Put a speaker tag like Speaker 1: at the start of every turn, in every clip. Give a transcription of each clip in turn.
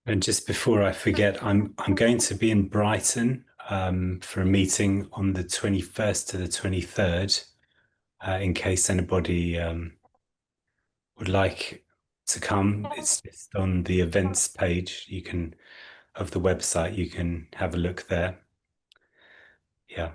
Speaker 1: And just before I forget, I'm going to be in Brighton for a meeting on the 21st to the 23rd, in case anybody would like to come. It's just on the events page. You can of the website. You can have a look there. Yeah.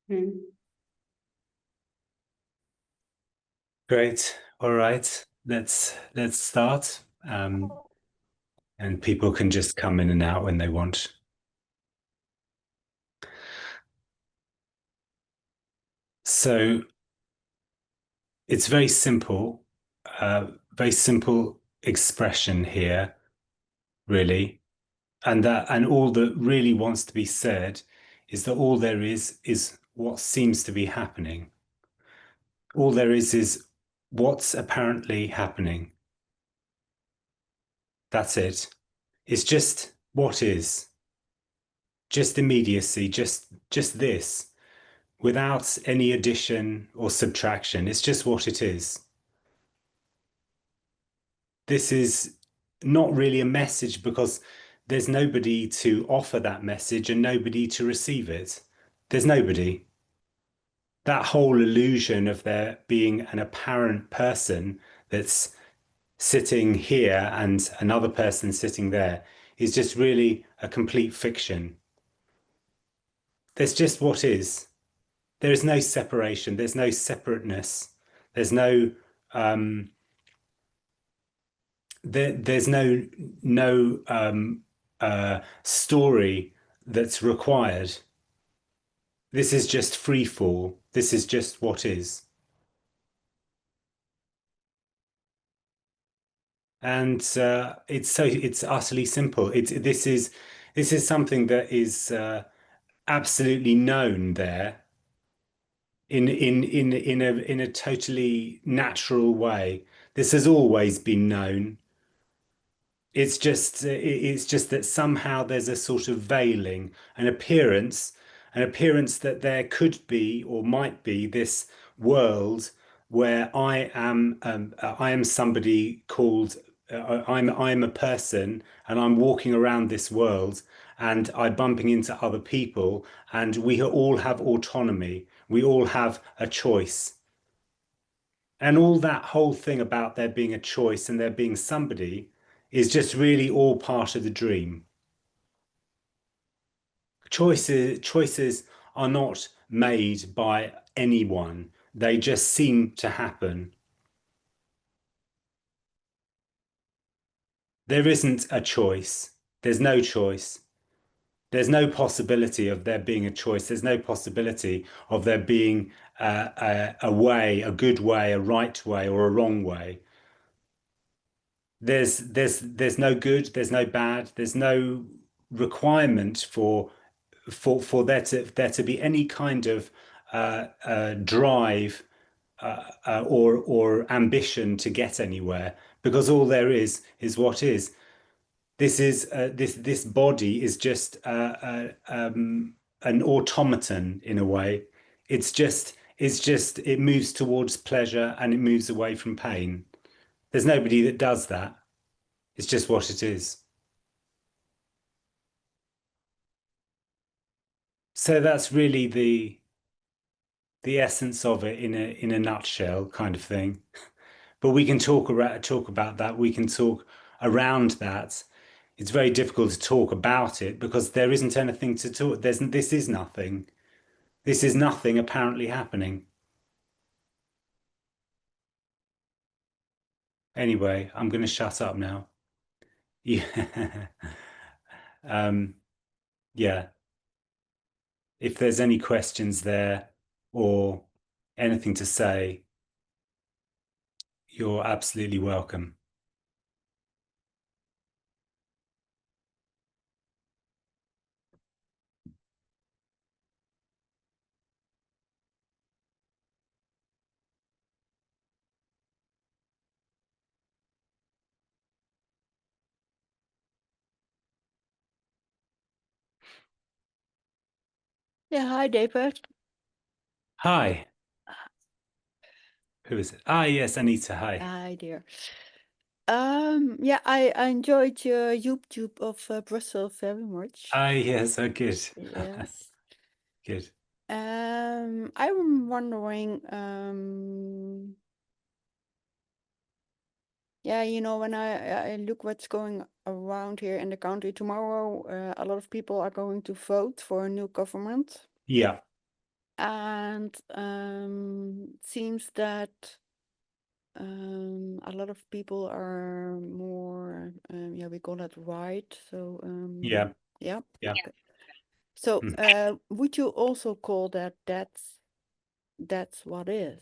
Speaker 2: Hmm.
Speaker 1: Great. All right. Let's start. And people can just come in and out when they want. So it's uh, very simple expression here, really. And all that really wants to be said is that all there is what seems to be happening. All there is what's apparently happening. That's it. It's just what is, just immediacy, just this, without any addition or subtraction. It's just what it is. This is not really a message because there's nobody to offer that message and nobody to receive it. There's nobody. That whole illusion of there being an apparent person that's sitting here and another person sitting there is just really a complete fiction. There's just what is. There is no separation. There's no separateness. There's no there's no story that's required. This is just free fall. This is just what is. And it's utterly simple. This is something that is absolutely known there in a totally natural way. This has always been known. It's just that somehow there's a sort of veiling, an appearance that there could be or might be this world where I am somebody called I'm a person and I'm walking around this world and I'm bumping into other people and we all have autonomy. We all have a choice. And all that whole thing about there being a choice and there being somebody is just really all part of the dream. Choices are not made by anyone. They just seem to happen. There isn't a choice. There's no choice. There's no possibility of there being a choice. There's no possibility of there being a way, a good way, a right way, or a wrong way. There's no good, there's no bad, there's no requirement for there to be any kind of drive or ambition to get anywhere because all there is what is. This body is just an automaton in a way. It moves towards pleasure and it moves away from pain. There's nobody that does that. It's just what it is. So that's really the essence of it in a nutshell, kind of thing. But we can talk about that. We can talk around that. It's very difficult to talk about it because there isn't anything to talk. This is nothing. This is nothing apparently happening. Anyway, I'm going to shut up now. Yeah. Um, yeah. If there's any questions there or anything to say, you're absolutely welcome.
Speaker 2: Yeah, hi David.
Speaker 1: Hi, who is it? Ah, yes, Anita. Hi.
Speaker 2: Hi dear. Yeah, I enjoyed your YouTube of Brussels very much.
Speaker 1: Ah, yes, oh, good.
Speaker 2: Yes.
Speaker 1: Good.
Speaker 2: I'm wondering, yeah, when I look what's going around here in the country tomorrow, a lot of people are going to vote for a new government,
Speaker 1: Yeah,
Speaker 2: and it seems that a lot of people are more, yeah, we call that right. So,
Speaker 1: yeah,
Speaker 2: yeah.
Speaker 1: yeah.
Speaker 2: Okay. So,
Speaker 1: Mm.
Speaker 2: would you also call that's what is?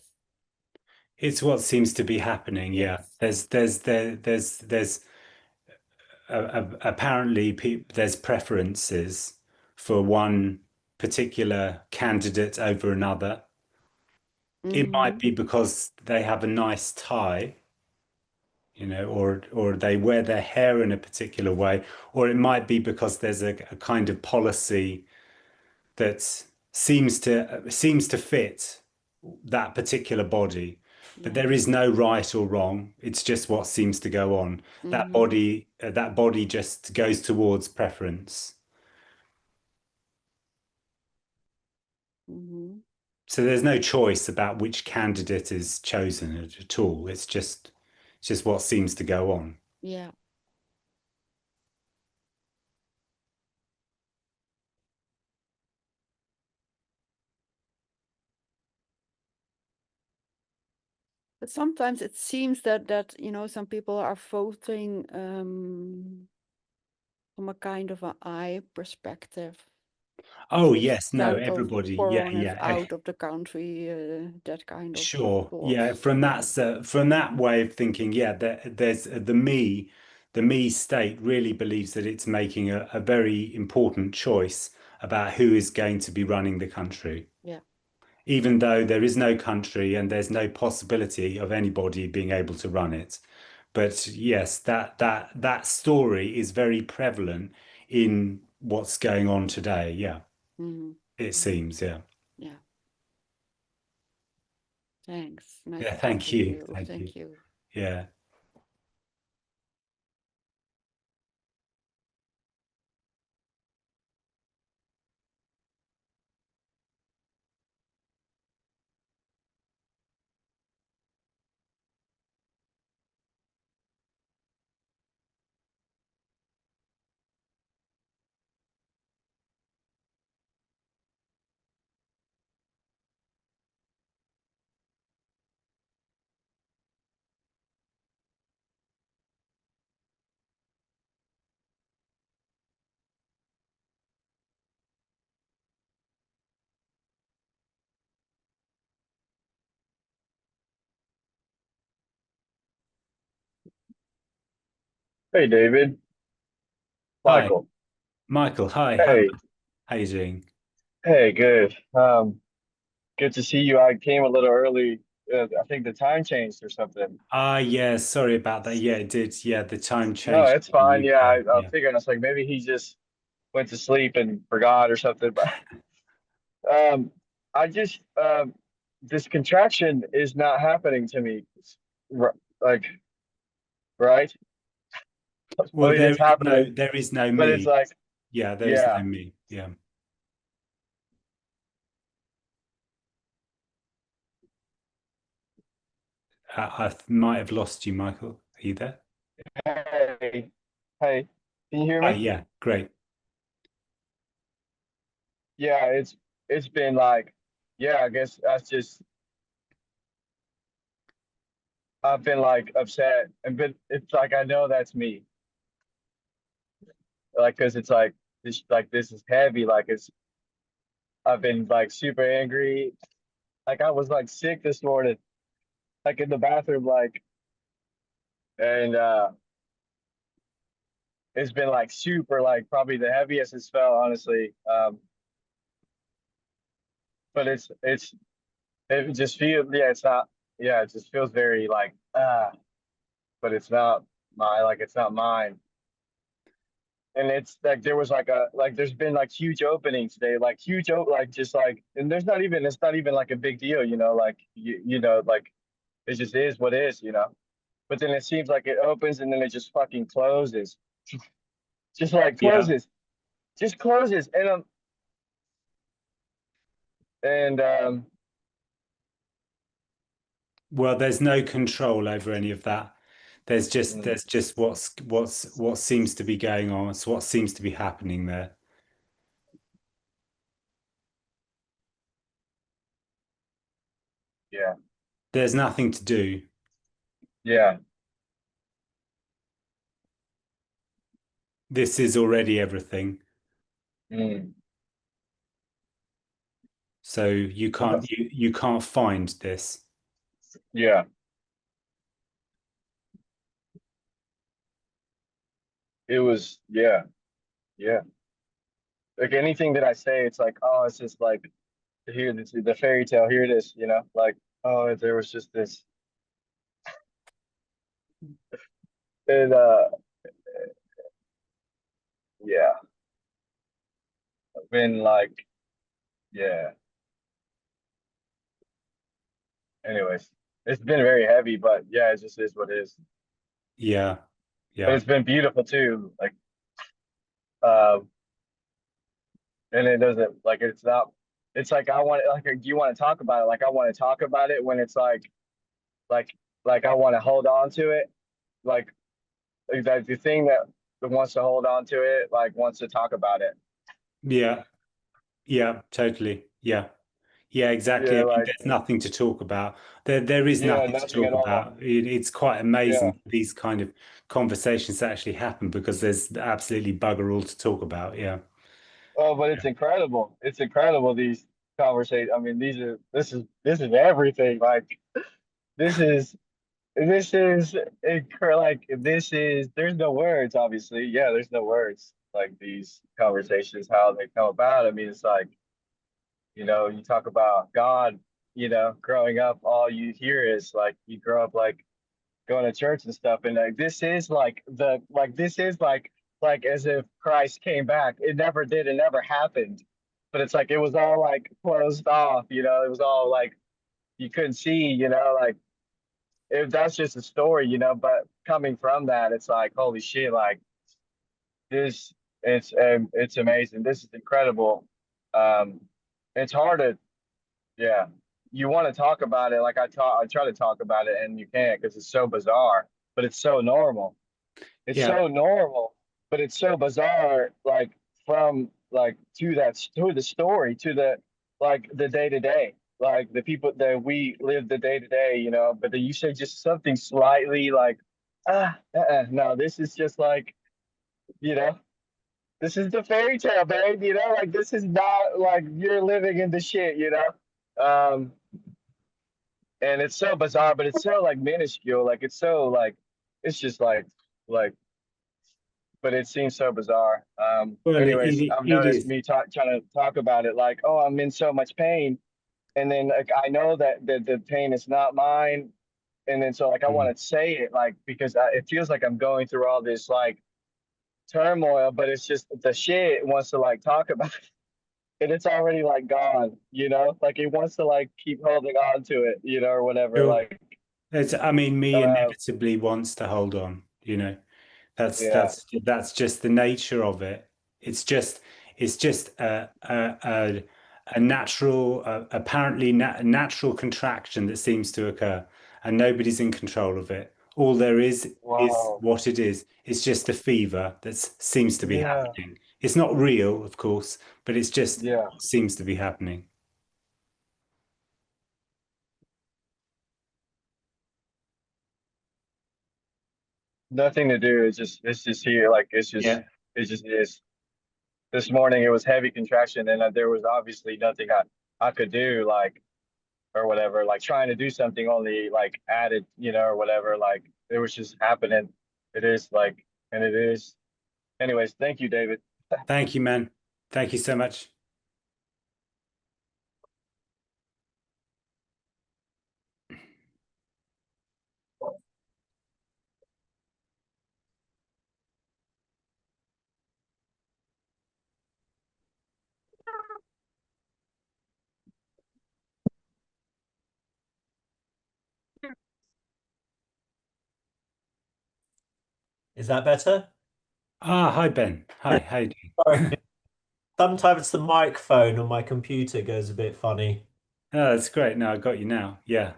Speaker 1: It's what seems to be happening. Yeah,
Speaker 2: Yes.
Speaker 1: there's apparently there's preferences for one particular candidate over another. It might
Speaker 2: Mm-hmm.
Speaker 1: be because they have a nice tie, or they wear their hair in a particular way, or it might be because there's a kind of policy that seems to fit that particular body. But
Speaker 2: Yeah.
Speaker 1: there is no right or wrong. It's just what seems to go on.
Speaker 2: Mm-hmm.
Speaker 1: That body just goes towards preference.
Speaker 2: Mm-hmm.
Speaker 1: So there's no choice about which candidate is chosen at all. It's just what seems to go on.
Speaker 2: Yeah. But sometimes it seems that some people are voting from a kind of an eye perspective.
Speaker 1: Oh
Speaker 2: Just
Speaker 1: yes, no,
Speaker 2: south of
Speaker 1: everybody, yeah,
Speaker 2: foreigners
Speaker 1: yeah.
Speaker 2: out of the country, that kind of
Speaker 1: Sure. Yeah,
Speaker 2: thoughts.
Speaker 1: from that way of thinking, yeah, there's the me state really believes that it's making a very important choice about who is going to be running the country,
Speaker 2: Yeah.
Speaker 1: even though there is no country and there's no possibility of anybody being able to run it. But yes, that story is very prevalent in what's going on today. Yeah,
Speaker 2: Mm-hmm.
Speaker 1: it
Speaker 2: Mm-hmm.
Speaker 1: seems. Yeah.
Speaker 2: Yeah. Thanks. Nice
Speaker 1: Yeah,
Speaker 2: to talk
Speaker 1: thank
Speaker 2: with
Speaker 1: you.
Speaker 2: you.
Speaker 1: Thank you.
Speaker 2: Thank you.
Speaker 1: Yeah.
Speaker 3: Hey, David.
Speaker 1: Hi.
Speaker 3: Michael.
Speaker 1: Michael, hi.
Speaker 3: Hey,
Speaker 1: How you doing?
Speaker 3: hey, good. Good to see you. I came a little early. I think the time changed or something.
Speaker 1: Ah, yeah, sorry about that. Yeah, it did. Yeah, the time
Speaker 3: No,
Speaker 1: changed
Speaker 3: it's
Speaker 1: in the
Speaker 3: fine. Yeah,
Speaker 1: UK.
Speaker 3: I
Speaker 1: Yeah.
Speaker 3: figured I was like maybe he just went to sleep and forgot or something. But um, I just this contraction is not happening to me. Like, right? I
Speaker 1: Well,
Speaker 3: mean,
Speaker 1: there
Speaker 3: it's
Speaker 1: is no
Speaker 3: happening,
Speaker 1: there is no
Speaker 3: but it's
Speaker 1: me.
Speaker 3: like,
Speaker 1: Yeah, there is
Speaker 3: yeah.
Speaker 1: no me. Yeah. I might have lost you, Michael. Are you there?
Speaker 3: Hey, hey, can you hear
Speaker 1: Oh,
Speaker 3: me?
Speaker 1: yeah, great.
Speaker 3: Yeah, it's been like, yeah. I guess that's just I've been like upset and been it's like I know that's me. Like because it's like this is heavy. Like it's I've been like super angry Like I was like sick this morning, like in the bathroom, like, and it's been like super, like probably the heaviest it's felt, honestly. But it just feels, yeah, it's not, yeah, it just feels very like but it's not like it's not mine. And it's like there was like there's been like huge openings today, like like just like, and there's not even, it's not even like a big deal, like you know, like it just is what is, But then it seems like it opens and then it just fucking closes, just like
Speaker 1: Yeah.
Speaker 3: closes, and
Speaker 1: Well, there's no control over any of that.
Speaker 3: mm,
Speaker 1: There's just what seems to be going on. It's what seems to be happening there.
Speaker 3: yeah,
Speaker 1: There's nothing to do.
Speaker 3: yeah,
Speaker 1: This is already everything.
Speaker 3: mm,
Speaker 1: So you can't find this.
Speaker 3: yeah. It was, yeah, yeah. Like anything that I say, it's like, oh, it's just like here, the fairy tale. Here it is, like, oh, there was just this, and yeah, I've been like, yeah. Anyways, it's been very heavy, but yeah, it just is what it is.
Speaker 1: Yeah.
Speaker 3: But
Speaker 1: Yeah.
Speaker 3: it's been beautiful too. Like, um, and it doesn't like it's not. It's like I want like, do you want to talk about it? Like I want to talk about it when it's like I want to hold on to it. Like that the thing that wants to hold on to it, like wants to talk about it.
Speaker 1: Yeah. Yeah, totally. Yeah. Yeah, exactly. I
Speaker 3: Yeah,
Speaker 1: mean,
Speaker 3: like
Speaker 1: there's nothing to talk about. There is
Speaker 3: yeah,
Speaker 1: nothing to
Speaker 3: nothing
Speaker 1: talk
Speaker 3: at all.
Speaker 1: about. It's quite
Speaker 3: Yeah.
Speaker 1: amazing these kind of conversations that actually happen because there's absolutely bugger all to talk about. Yeah.
Speaker 3: Oh, but it's incredible. It's incredible these conversations. I mean, this is everything. Like this is like this is there's no words, obviously. Yeah, there's no words. Like these conversations, how they come about. I mean, it's like, you talk about God, growing up, all you hear is like you grow up like going to church and stuff, and like this is like as if Christ came back. It never did, it never happened. But it's like it was all like closed off, it was all like you couldn't see, like if that's just a story, but coming from that, it's like holy shit, like this it's amazing. This is incredible. Um it's hard to, yeah. You want to talk about it, like I try to talk about it and you can't because it's so bizarre, but it's so normal. It's
Speaker 1: Yeah.
Speaker 3: so normal, but it's so bizarre, like from like to the story, to the like the day to day, like the people that we live the day to day, but then you say just something slightly like, no, this is just like, you know, this is the fairy tale, babe, like this is not like you're living in the shit, and it's so bizarre, but it's so like minuscule, like it's so like it's just like but it seems so bizarre.
Speaker 1: Well,
Speaker 3: Anyways, I've
Speaker 1: it
Speaker 3: noticed
Speaker 1: is.
Speaker 3: me trying to talk about it, like, oh, I'm in so much pain, and then like I know that the pain is not mine, and then so like I
Speaker 1: Mm.
Speaker 3: want to say it, like because it feels like I'm going through all this like turmoil, but it's just the shit wants to like talk about it, and it's already like gone, like it wants to like keep holding on to it, or whatever,
Speaker 1: Sure.
Speaker 3: like,
Speaker 1: I mean, me
Speaker 3: uh,
Speaker 1: inevitably wants to hold on, you know.
Speaker 3: yeah,
Speaker 1: That's just the nature of it. It's just a natural, apparently natural contraction that seems to occur, and nobody's in control of it. All there is
Speaker 3: wow,
Speaker 1: what it is. It's just a fever that seems to be
Speaker 3: yeah,
Speaker 1: happening. It's not real, of course, but it's just
Speaker 3: yeah.
Speaker 1: seems to be happening.
Speaker 3: Nothing to do. It's just here. Like
Speaker 1: Yeah.
Speaker 3: it just is. This morning it was heavy contraction, and there was obviously nothing I could do. Like or whatever, like trying to do something only like added, or whatever. Like it was just happening. It is like, and it is. Anyways, thank you, David.
Speaker 1: Thank you, man. Thank you so much.
Speaker 4: Is that better?
Speaker 1: Ah, hi Ben. Hi, how you
Speaker 4: Sorry.
Speaker 1: doing?
Speaker 4: Sometimes the microphone on my computer goes a bit funny.
Speaker 1: Oh, that's great. No, I got you now. Yeah.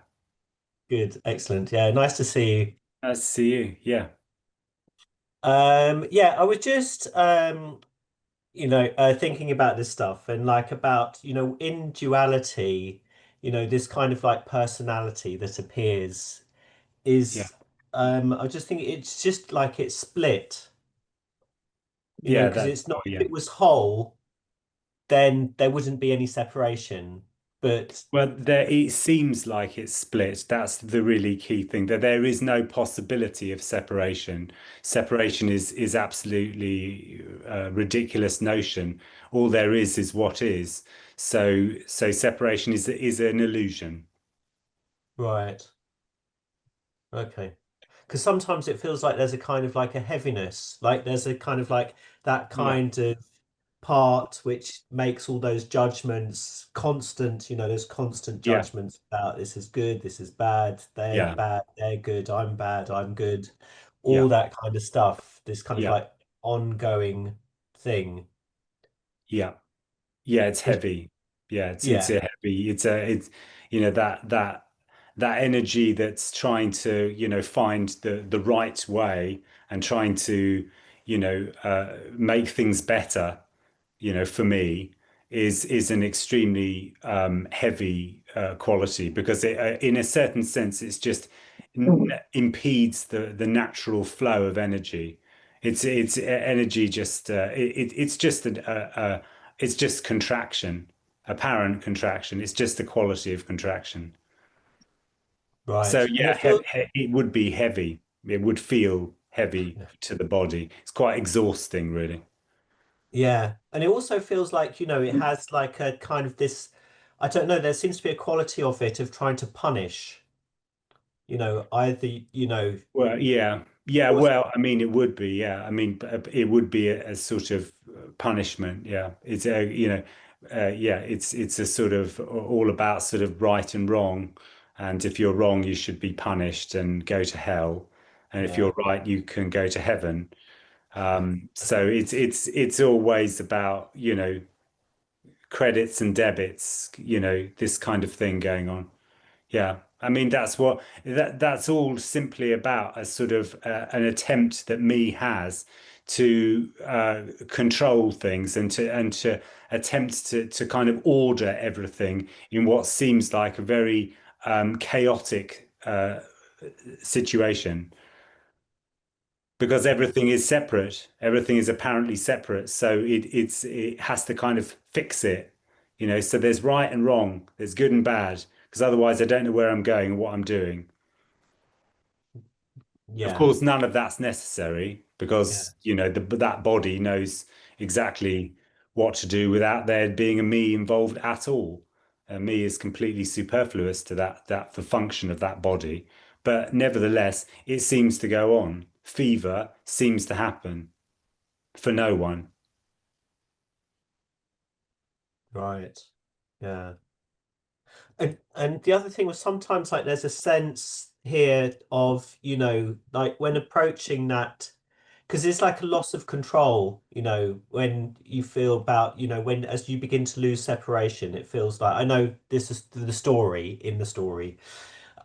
Speaker 4: Good, excellent. Yeah, nice to see you.
Speaker 1: Nice to see you. Yeah.
Speaker 4: Yeah, I was just thinking about this stuff and like about, in duality, this kind of like personality that appears
Speaker 1: Yeah.
Speaker 4: is I was just thinking it's just like it's split,
Speaker 1: Yeah,
Speaker 4: because
Speaker 1: that's
Speaker 4: it's not, if
Speaker 1: yeah.
Speaker 4: it was whole, then there wouldn't be any separation. But
Speaker 1: Well, there it seems like it's split. That's the really key thing, that there is no possibility of separation. Separation is absolutely a ridiculous notion. All there is what is. So separation is an illusion.
Speaker 4: right, okay. Because sometimes it feels like there's a kind of like a heaviness, like there's a kind of like that
Speaker 1: Yeah.
Speaker 4: kind of part which makes all those judgments constant, those constant
Speaker 1: Yeah.
Speaker 4: judgments about this is good, this is
Speaker 1: Yeah.
Speaker 4: bad, they're good, I'm good,
Speaker 1: Yeah.
Speaker 4: all that kind of stuff, this kind of
Speaker 1: Yeah.
Speaker 4: like ongoing thing.
Speaker 1: Yeah. Yeah, it's
Speaker 4: It's,
Speaker 1: heavy. Yeah, it's
Speaker 4: yeah,
Speaker 1: a heavy. It's that energy that's trying to find the right way and trying to make things better. For me is an extremely heavy quality because in a certain sense it's just impedes the natural flow of energy. It's energy just it's just it's just contraction, apparent contraction. It's just the quality of contraction. So
Speaker 4: right. And
Speaker 1: yeah,
Speaker 4: it feels,
Speaker 1: it would be heavy. It would feel heavy to the body. It's quite exhausting, really.
Speaker 4: yeah. And it also feels like, it has like a kind of this, I don't know, there seems to be a quality of it of trying to punish. Either,
Speaker 1: Well, yeah, yeah.
Speaker 4: always,
Speaker 1: Well, I mean, it would be, yeah. I mean, it would be a sort of punishment. Yeah, it's a, yeah. It's a sort of all about sort of right and wrong, and if you're wrong, you should be punished and go to hell, and if
Speaker 4: yeah,
Speaker 1: you're right, you can go to heaven. So it's always about credits and debits, this kind of thing going on. Yeah, I mean that's all simply about a sort of an attempt that me has to control things and to attempt to kind of order everything in what seems like a very chaotic situation because everything is separate. Everything is apparently separate, so it has to kind of fix it, So there's right and wrong, there's good and bad, because otherwise I don't know where I'm going and what I'm doing. Of
Speaker 4: yeah,
Speaker 1: course, none of that's necessary
Speaker 4: yeah,
Speaker 1: because that body knows exactly what to do without there being a me involved at all. Me is completely superfluous to that the function of that body. But nevertheless, it seems to go on. Fever seems to happen for no one.
Speaker 4: right. Yeah. And the other thing was sometimes like there's a sense here of, like when approaching that, because it's like a loss of control, when you feel about, when as you begin to lose separation, it feels like, I know this is the story in the story.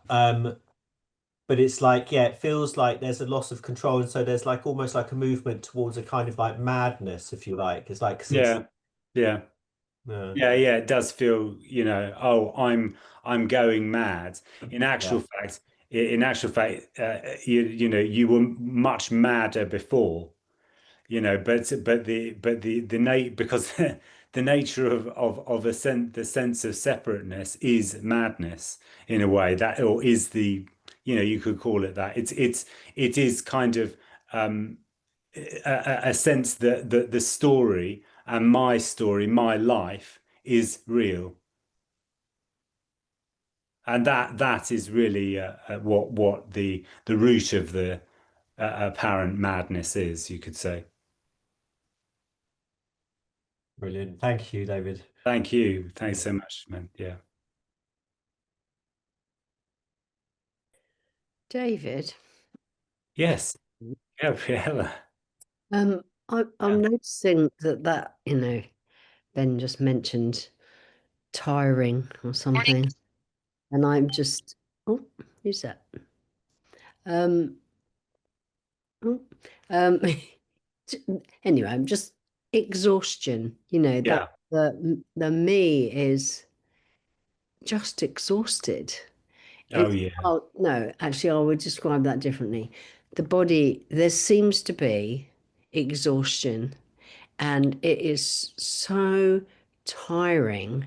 Speaker 4: Um, but it's like, yeah, it feels like there's a loss of control. And so there's like almost like a movement towards a kind of like madness, if you like. It's like, because it's,
Speaker 1: Yeah, yeah.
Speaker 4: yeah,
Speaker 1: Yeah, it does feel, oh, I'm going mad. In
Speaker 4: yeah,
Speaker 1: actual fact, you were much madder before, but the because the nature of the sense of separateness is madness in a way that, or is the, you could call it that. It is kind of a sense that the story and my story, my life is real. And that is really what the root of the apparent madness is, you could say.
Speaker 4: Brilliant. Thank you, David.
Speaker 1: Thank you. Thanks so much, man. Yeah.
Speaker 5: David,
Speaker 1: Yes. Gabriella.
Speaker 5: um,
Speaker 1: Yeah.
Speaker 5: I'm noticing that, Ben just mentioned tiring or something, and I'm just, oh, who's that? Um, oh, um, anyway, I'm just exhaustion, that
Speaker 1: Yeah.
Speaker 5: the me is just exhausted.
Speaker 1: Oh,
Speaker 5: It's,
Speaker 1: yeah.
Speaker 5: oh, no, actually, I would describe that differently. The body, there seems to be exhaustion, and it is so tiring.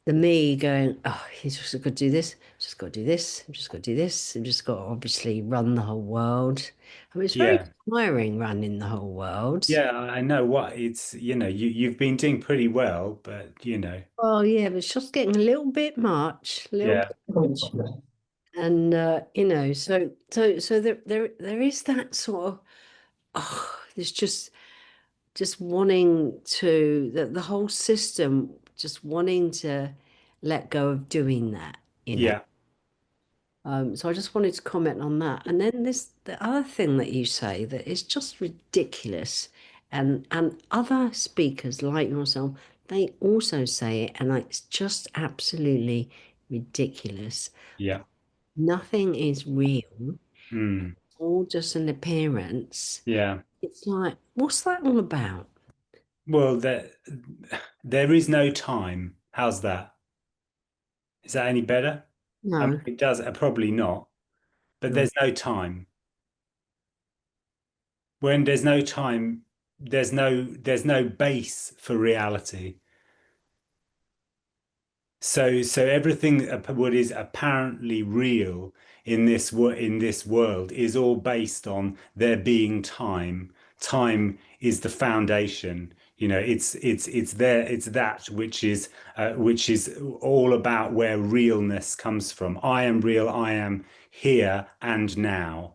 Speaker 5: The me going, oh, he's just got to do this, just got to do this, I've just got to do this, I've just got to obviously run the whole world. I mean, it's very
Speaker 1: Yeah.
Speaker 5: tiring running the whole world.
Speaker 1: Yeah, I know what it's, you've been doing pretty well, but
Speaker 5: Oh, yeah, but it's just getting a little bit much, a little
Speaker 1: yeah.
Speaker 5: bit much. And so there is that sort of, oh, there's just wanting to the whole system just wanting to let go of doing that.
Speaker 1: Yeah.
Speaker 5: So I just wanted to comment on that. And then the other thing that you say that is just ridiculous, and other speakers like yourself, they also say it, and it's just absolutely ridiculous.
Speaker 1: Yeah.
Speaker 5: Nothing is real,
Speaker 1: Mm.
Speaker 5: all just an appearance.
Speaker 1: Yeah.
Speaker 5: It's like, what's that all about?
Speaker 1: Well, there is no time. How's that? Is that any better? I mean,
Speaker 5: No,
Speaker 1: it does, probably not, but
Speaker 5: no.
Speaker 1: there's no time. When there's no time, there's no base for reality. So everything what is apparently real in this world is all based on there being time. Time is the foundation. It's there. It's that which is all about where realness comes from. I am real. I am here and now.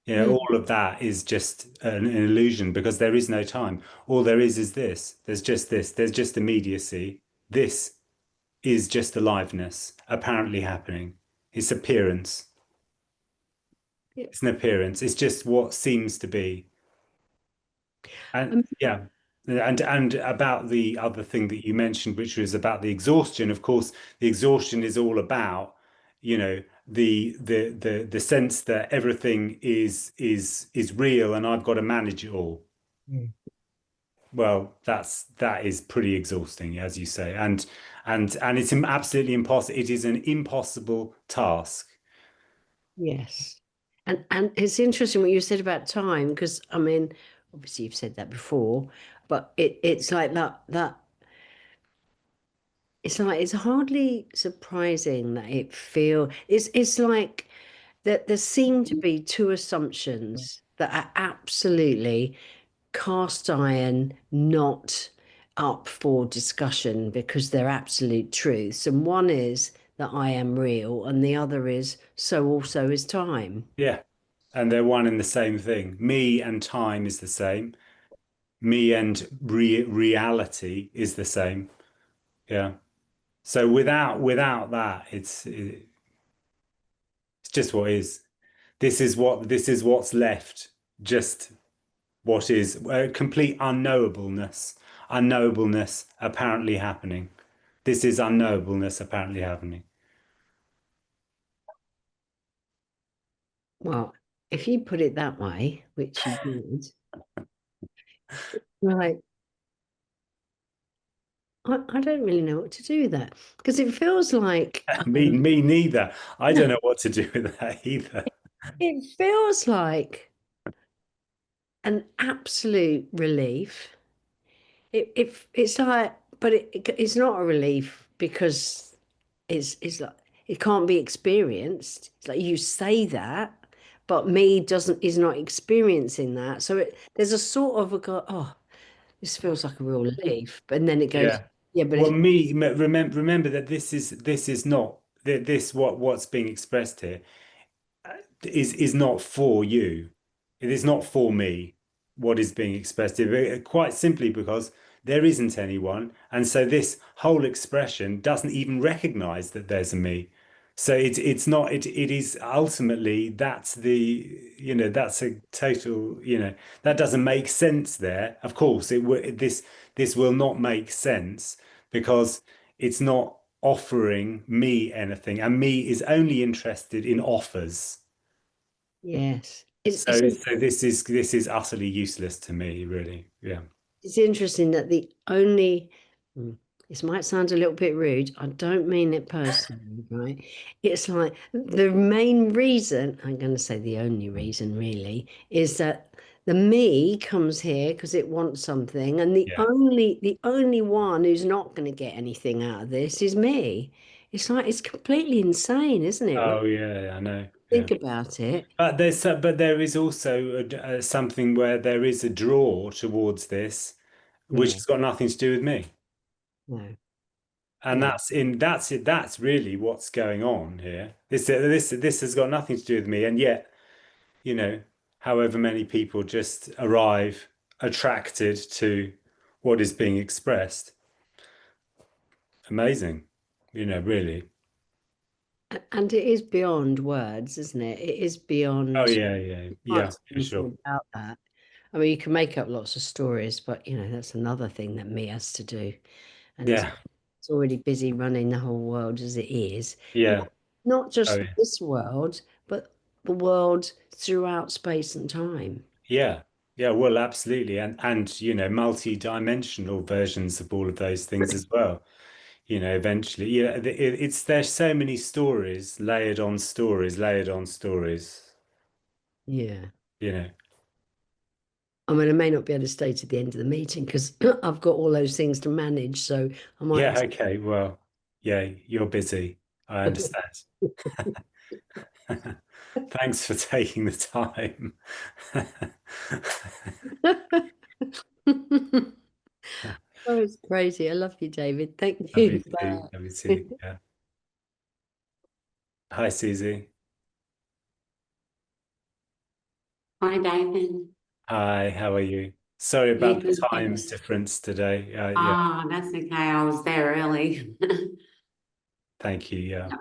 Speaker 5: Mm,
Speaker 1: All of that is just an illusion because there is no time. All there is this. There's just this. There's just immediacy. This is just aliveness apparently happening. It's appearance.
Speaker 5: yeah.
Speaker 1: It's an appearance. It's just what seems to be. And
Speaker 5: Um,
Speaker 1: yeah. And about the other thing that you mentioned, which was about the exhaustion, of course, the exhaustion is all about, the sense that everything is real and I've got to manage it all.
Speaker 5: Mm.
Speaker 1: Well, that is pretty exhausting, as you say, and it's absolutely impossible. It is an impossible task.
Speaker 5: Yes. And it's interesting what you said about time, because I mean, obviously you've said that before, but it's like that it's like it's hardly surprising that it's like that there seem to be two assumptions that are absolutely cast iron, not up for discussion because they're absolute truths. And one is that I am real, and the other is so also is time.
Speaker 1: Yeah, and they're one and the same thing. Me and time is the same. Me and reality is the same. Yeah. So without that, it's just what is. This is what's left. Just what is complete unknowableness apparently happening. This is unknowableness apparently happening.
Speaker 5: Well, if you put it that way, which you did, right, I don't really know what to do with that, because it feels like
Speaker 1: Me neither. I don't know what to do with that either.
Speaker 5: it feels like an absolute relief. it's like, but it's not a relief because it's like it can't be experienced. It's like you say that, but me doesn't is not experiencing that. So there's a sort of oh, this feels like a real relief, but and then it goes,
Speaker 1: Yeah.
Speaker 5: yeah, but
Speaker 1: Well,
Speaker 5: it's
Speaker 1: remember that this is not this what's being expressed here is not for you. It is not for me what is being expressed here, quite simply because there isn't anyone. And so this whole expression doesn't even recognize that there's a me. So it's not it is ultimately that's that's a total that doesn't make sense there. Of course this will not make sense because it's not offering me anything, and me is only interested in offers.
Speaker 5: yes,
Speaker 1: So this is utterly useless to me, really. Yeah.
Speaker 5: it's interesting that the only, this might sound a little bit rude, I don't mean it personally, right? It's like the main reason, I'm going to say the only reason really, is that the me comes here because it wants something, and
Speaker 1: Yeah.
Speaker 5: the only one who's not going to get anything out of this is me. It's like it's completely insane, isn't it? When
Speaker 1: Oh yeah, I know.
Speaker 5: you
Speaker 1: Yeah.
Speaker 5: think about it.
Speaker 1: But there is also something where there is a draw towards this, which
Speaker 5: Yeah,
Speaker 1: has got nothing to do with me.
Speaker 5: no,
Speaker 1: And
Speaker 5: no.
Speaker 1: that's it. That's really what's going on here. This has got nothing to do with me, and yet, however many people just arrive attracted to what is being expressed. Amazing, really.
Speaker 5: And it is beyond words, isn't it? It is
Speaker 1: Oh
Speaker 5: beyond
Speaker 1: yeah, yeah, yeah,
Speaker 5: much
Speaker 1: for sure.
Speaker 5: about that. I mean, you can make up lots of stories, but that's another thing that me has to do. And
Speaker 1: Yeah,
Speaker 5: it's already busy running the whole world as it is.
Speaker 1: yeah.
Speaker 5: Not
Speaker 1: Oh
Speaker 5: just
Speaker 1: yeah,
Speaker 5: this world, but the world throughout space and time.
Speaker 1: yeah, yeah. Well, absolutely, and multi-dimensional versions of all of those things as well. Eventually, it's there's so many stories layered on stories, layered on stories.
Speaker 5: Yeah.
Speaker 1: You know.
Speaker 5: I mean, I may not be able to stay to the end of the meeting because I've got all those things to manage. So I might
Speaker 1: Yeah. Okay. Well, yeah. You're busy. I understand. Thanks for taking the time.
Speaker 5: Oh, it's crazy. I love you, David. Thank
Speaker 1: Love you
Speaker 5: you.
Speaker 1: too. Love you
Speaker 5: Bye.
Speaker 1: too. Yeah. Hi, Susie.
Speaker 6: Hi, David.
Speaker 1: Hi, how are you? Sorry
Speaker 6: Yeah,
Speaker 1: about the
Speaker 6: good,
Speaker 1: time
Speaker 6: thanks.
Speaker 1: difference today. Yeah,
Speaker 6: Ah, that's okay. I was there early.
Speaker 1: thank you. Yeah,
Speaker 6: Yeah,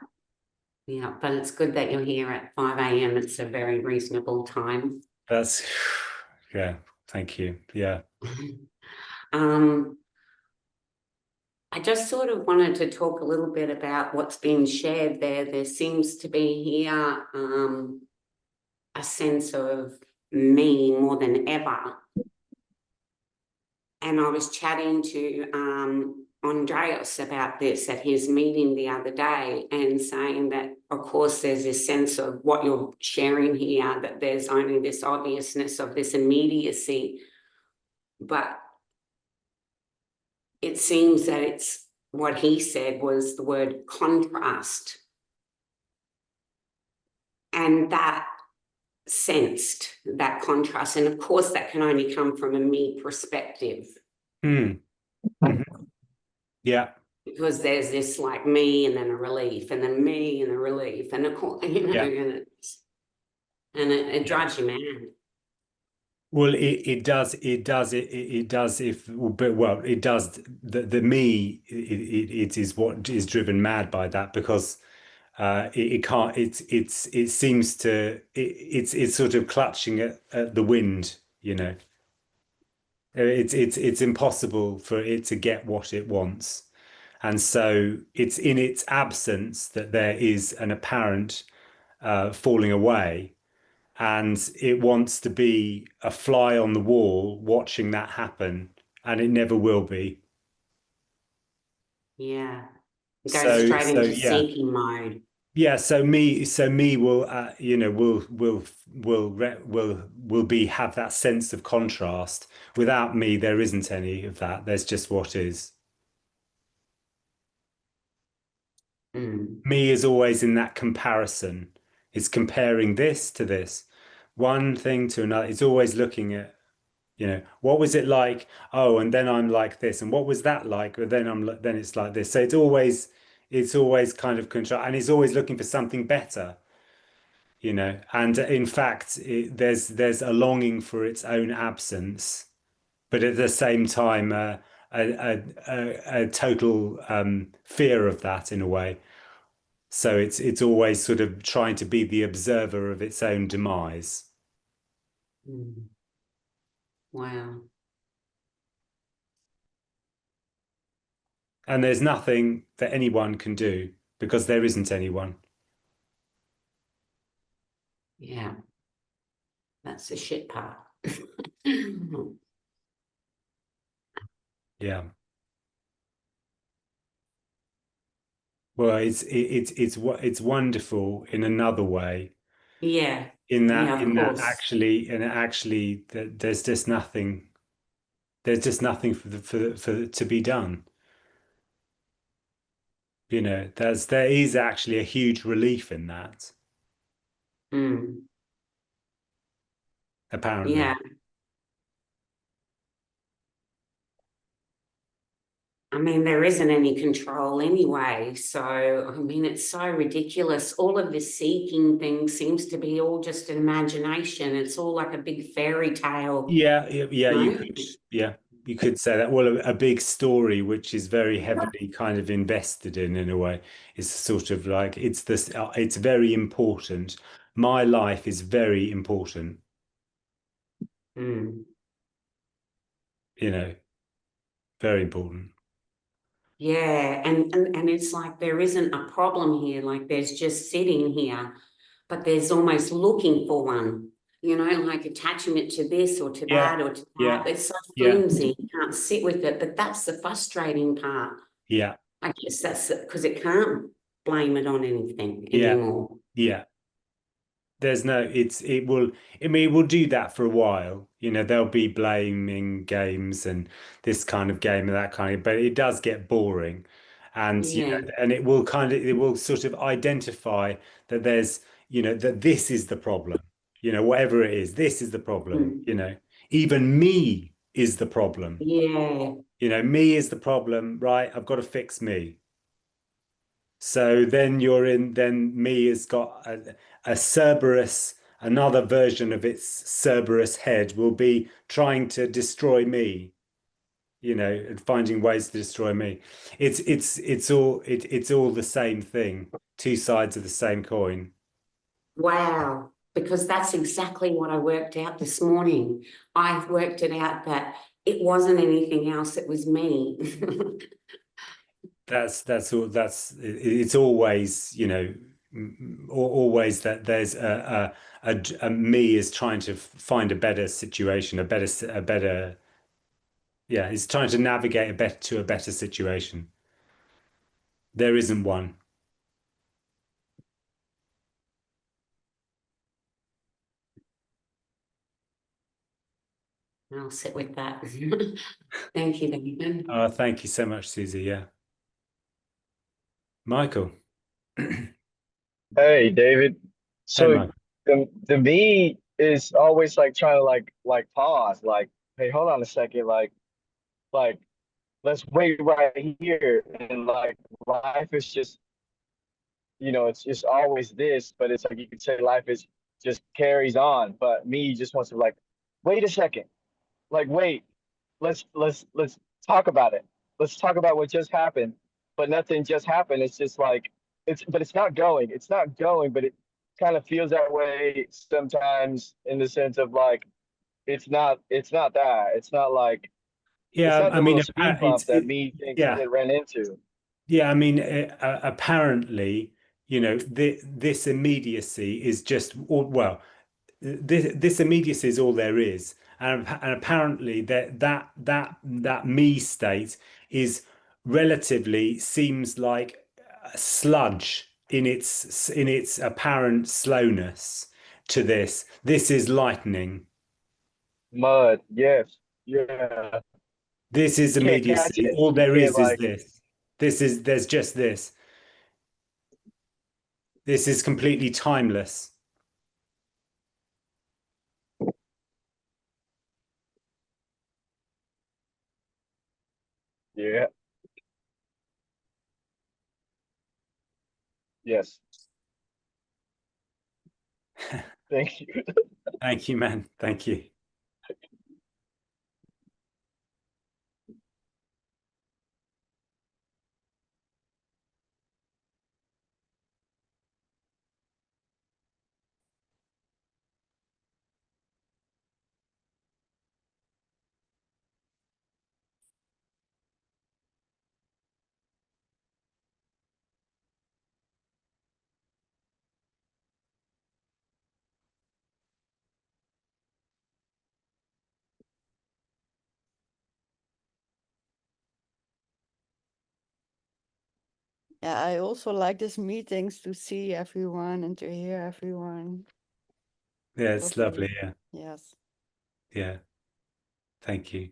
Speaker 6: yeah, but it's good that you're here at 5 a.m. It's a very reasonable time.
Speaker 1: that's, yeah, thank you. Yeah,
Speaker 6: Um, I just sort of wanted to talk a little bit about what's been shared there. There seems to be here a sense of me more than ever. And I was chatting to Andreas about this at his meeting the other day and saying that, of course, there's this sense of what you're sharing here, that there's only this obviousness of this immediacy. But it seems that it's what he said was the word contrast. And that sensed that contrast. And of course, that can only come from a me perspective.
Speaker 1: hmm. Mhm. Yeah,
Speaker 6: Because there's this like me and then a relief and then me and a relief and of course,
Speaker 1: yeah,
Speaker 6: and it
Speaker 1: yeah.
Speaker 6: drives you mad.
Speaker 1: Well, it does if, but well, it does. The me, it is what is driven mad by that because it can't. It seems to. It's sort of clutching at the wind. It's impossible for it to get what it wants. And so it's in its absence that there is an apparent falling away. And it wants to be a fly on the wall watching that happen. And it never will be.
Speaker 6: Yeah. It goes
Speaker 1: So,
Speaker 6: straight
Speaker 1: so
Speaker 6: into
Speaker 1: yeah,
Speaker 6: seeking mode.
Speaker 1: Yeah, so me will, will be have that sense of contrast. Without me, there isn't any of that. There's just what is.
Speaker 6: Mm.
Speaker 1: Me is always in that comparison. It's comparing this to this, one thing to another. It's always looking at, what was it like? Oh, and then I'm like this, and what was that like? But then then it's like this. So it's always kind of control, and it's always looking for something better. And in fact, there's a longing for its own absence, but at the same time, a total fear of that in a way. So it's always sort of trying to be the observer of its own demise.
Speaker 6: Mm. Wow.
Speaker 1: And there's nothing that anyone can do because there isn't anyone.
Speaker 6: Yeah, that's the shit part.
Speaker 1: Yeah. Well, it's wonderful in another way.
Speaker 6: Yeah,
Speaker 1: In that
Speaker 6: yeah, of
Speaker 1: in that
Speaker 6: course.
Speaker 1: actually in actually that there's just nothing. There's just nothing for to be done. There is actually a huge relief in that,
Speaker 6: Mm.
Speaker 1: apparently.
Speaker 6: Yeah, I mean, there isn't any control anyway. So, I mean, it's so ridiculous. All of this seeking thing seems to be all just an imagination. It's all like a big fairy tale,
Speaker 1: Yeah,
Speaker 6: you
Speaker 1: you
Speaker 6: know?
Speaker 1: could, yeah, you could say that. Well, a big story which is very heavily kind of invested in a way, is sort of like it's very important. My life is very important,
Speaker 6: Mm.
Speaker 1: you know, very important.
Speaker 6: Yeah, and it's like there isn't a problem here. Like there's just sitting here, but there's almost looking for one, like attaching it to this or to
Speaker 1: Yeah,
Speaker 6: that or to that.
Speaker 1: yeah,
Speaker 6: It's so
Speaker 1: yeah,
Speaker 6: flimsy, you can't sit with it. But that's the frustrating part.
Speaker 1: yeah,
Speaker 6: I guess that's because it can't blame it on anything
Speaker 1: yeah,
Speaker 6: anymore.
Speaker 1: yeah. There's no, it will, I mean, it will do that for a while. There'll be blaming games and this kind of game and that kind of, but it does get boring. And,
Speaker 6: Yeah.
Speaker 1: and it will sort of identify that that this is the problem, whatever it is, this is the problem,
Speaker 6: Mm.
Speaker 1: even me is the problem,
Speaker 6: Yeah.
Speaker 1: me is the problem, right? I've got to fix me. So then me has got a Cerberus, another version of its Cerberus head will be trying to destroy me, and finding ways to destroy me. It's all the same thing, two sides of the same coin.
Speaker 6: Wow. Because that's exactly what I worked out this morning. I worked it out that it wasn't anything else, it was me.
Speaker 1: That's all it's always, always that there's a me is trying to find a better situation, a better yeah, he's trying to navigate a better situation. There isn't one.
Speaker 6: I'll sit with that. Thank you, David.
Speaker 1: Thank you so much, Susie. Yeah. Michael.
Speaker 3: Hey, David.
Speaker 1: Hey,
Speaker 3: So
Speaker 1: Michael.
Speaker 3: the me is always like trying to like pause, like, hey, hold on a second, like let's wait right here. And like life is just, it's just always this, but it's like you could say life is just carries on. But me just wants to like, wait a second, like wait, let's talk about it. Let's talk about what just happened. But nothing just happened. It's just like but it's not going. It's not going, but it kind of feels that way sometimes in the sense of like it's not that. It's not like it's
Speaker 1: Yeah,
Speaker 3: not
Speaker 1: I
Speaker 3: the
Speaker 1: mean,
Speaker 3: little speed bump that me thinks
Speaker 1: yeah,
Speaker 3: it ran into.
Speaker 1: yeah. I mean, apparently, this immediacy is just, well, this immediacy is all there is, and apparently that me state is relatively seems like a sludge in its apparent slowness to this. This is lightning.
Speaker 3: Mud. Yes. Yeah.
Speaker 1: This is
Speaker 3: Can't catch
Speaker 1: immediacy.
Speaker 3: it.
Speaker 1: All
Speaker 3: You
Speaker 1: there
Speaker 3: can't
Speaker 1: is
Speaker 3: like.
Speaker 1: this. There's just this. This is completely timeless.
Speaker 3: Yeah. Yes. Thank you.
Speaker 1: Thank you, man. Thank you.
Speaker 2: Yeah, I also like these meetings to see everyone and to hear everyone.
Speaker 1: Yeah, it's lovely.
Speaker 2: Lovely.
Speaker 1: Yeah.
Speaker 2: Yes.
Speaker 1: Yeah. Thank you.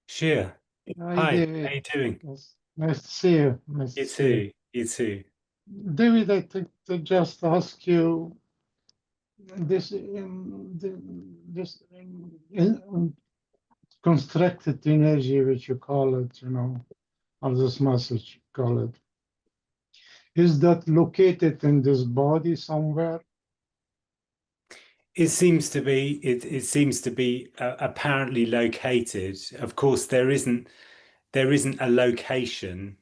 Speaker 1: Shia.
Speaker 7: Hi,
Speaker 1: Hi. How
Speaker 7: David.
Speaker 1: you doing?
Speaker 7: Yes. Nice to see you. Nice to
Speaker 1: You
Speaker 7: see you.
Speaker 1: too. You too.
Speaker 7: David, I think to just ask you this constructed energy, which you call it, or this message you call it, is that located in this body somewhere?
Speaker 1: It seems to be. It seems to be apparently located. Of course, there isn't a location,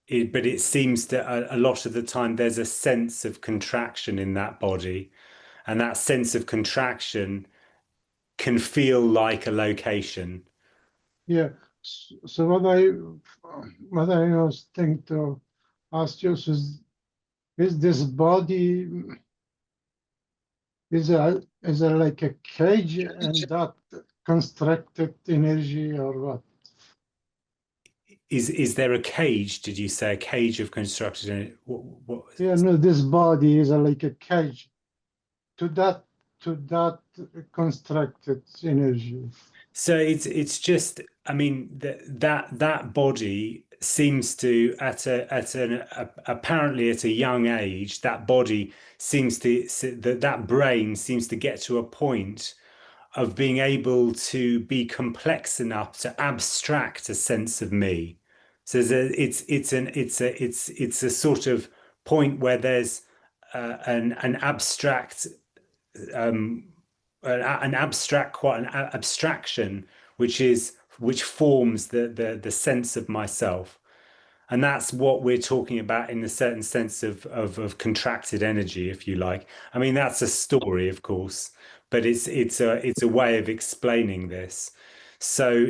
Speaker 1: but it seems that a lot of the time there's a sense of contraction in that body, and that sense of contraction can feel like a location.
Speaker 7: Yeah. So what I was thinking to ask you is this body is a like a cage and that constructed energy or what?
Speaker 1: Is there a cage? Did you say a cage of constructed? What?
Speaker 7: Yeah, no, this body is like a cage to that constructed energy.
Speaker 1: So it's just, I mean, that body seems to apparently at a young age, that body seems to that brain seems to get to a point of being able to be complex enough to abstract a sense of me. So it's a sort of point where there's an abstract um, an abstract, quite an abstraction, which forms the sense of myself. And that's what we're talking about in a certain sense of contracted energy, if you like. I mean, that's a story, of course, but it's a way of explaining this. So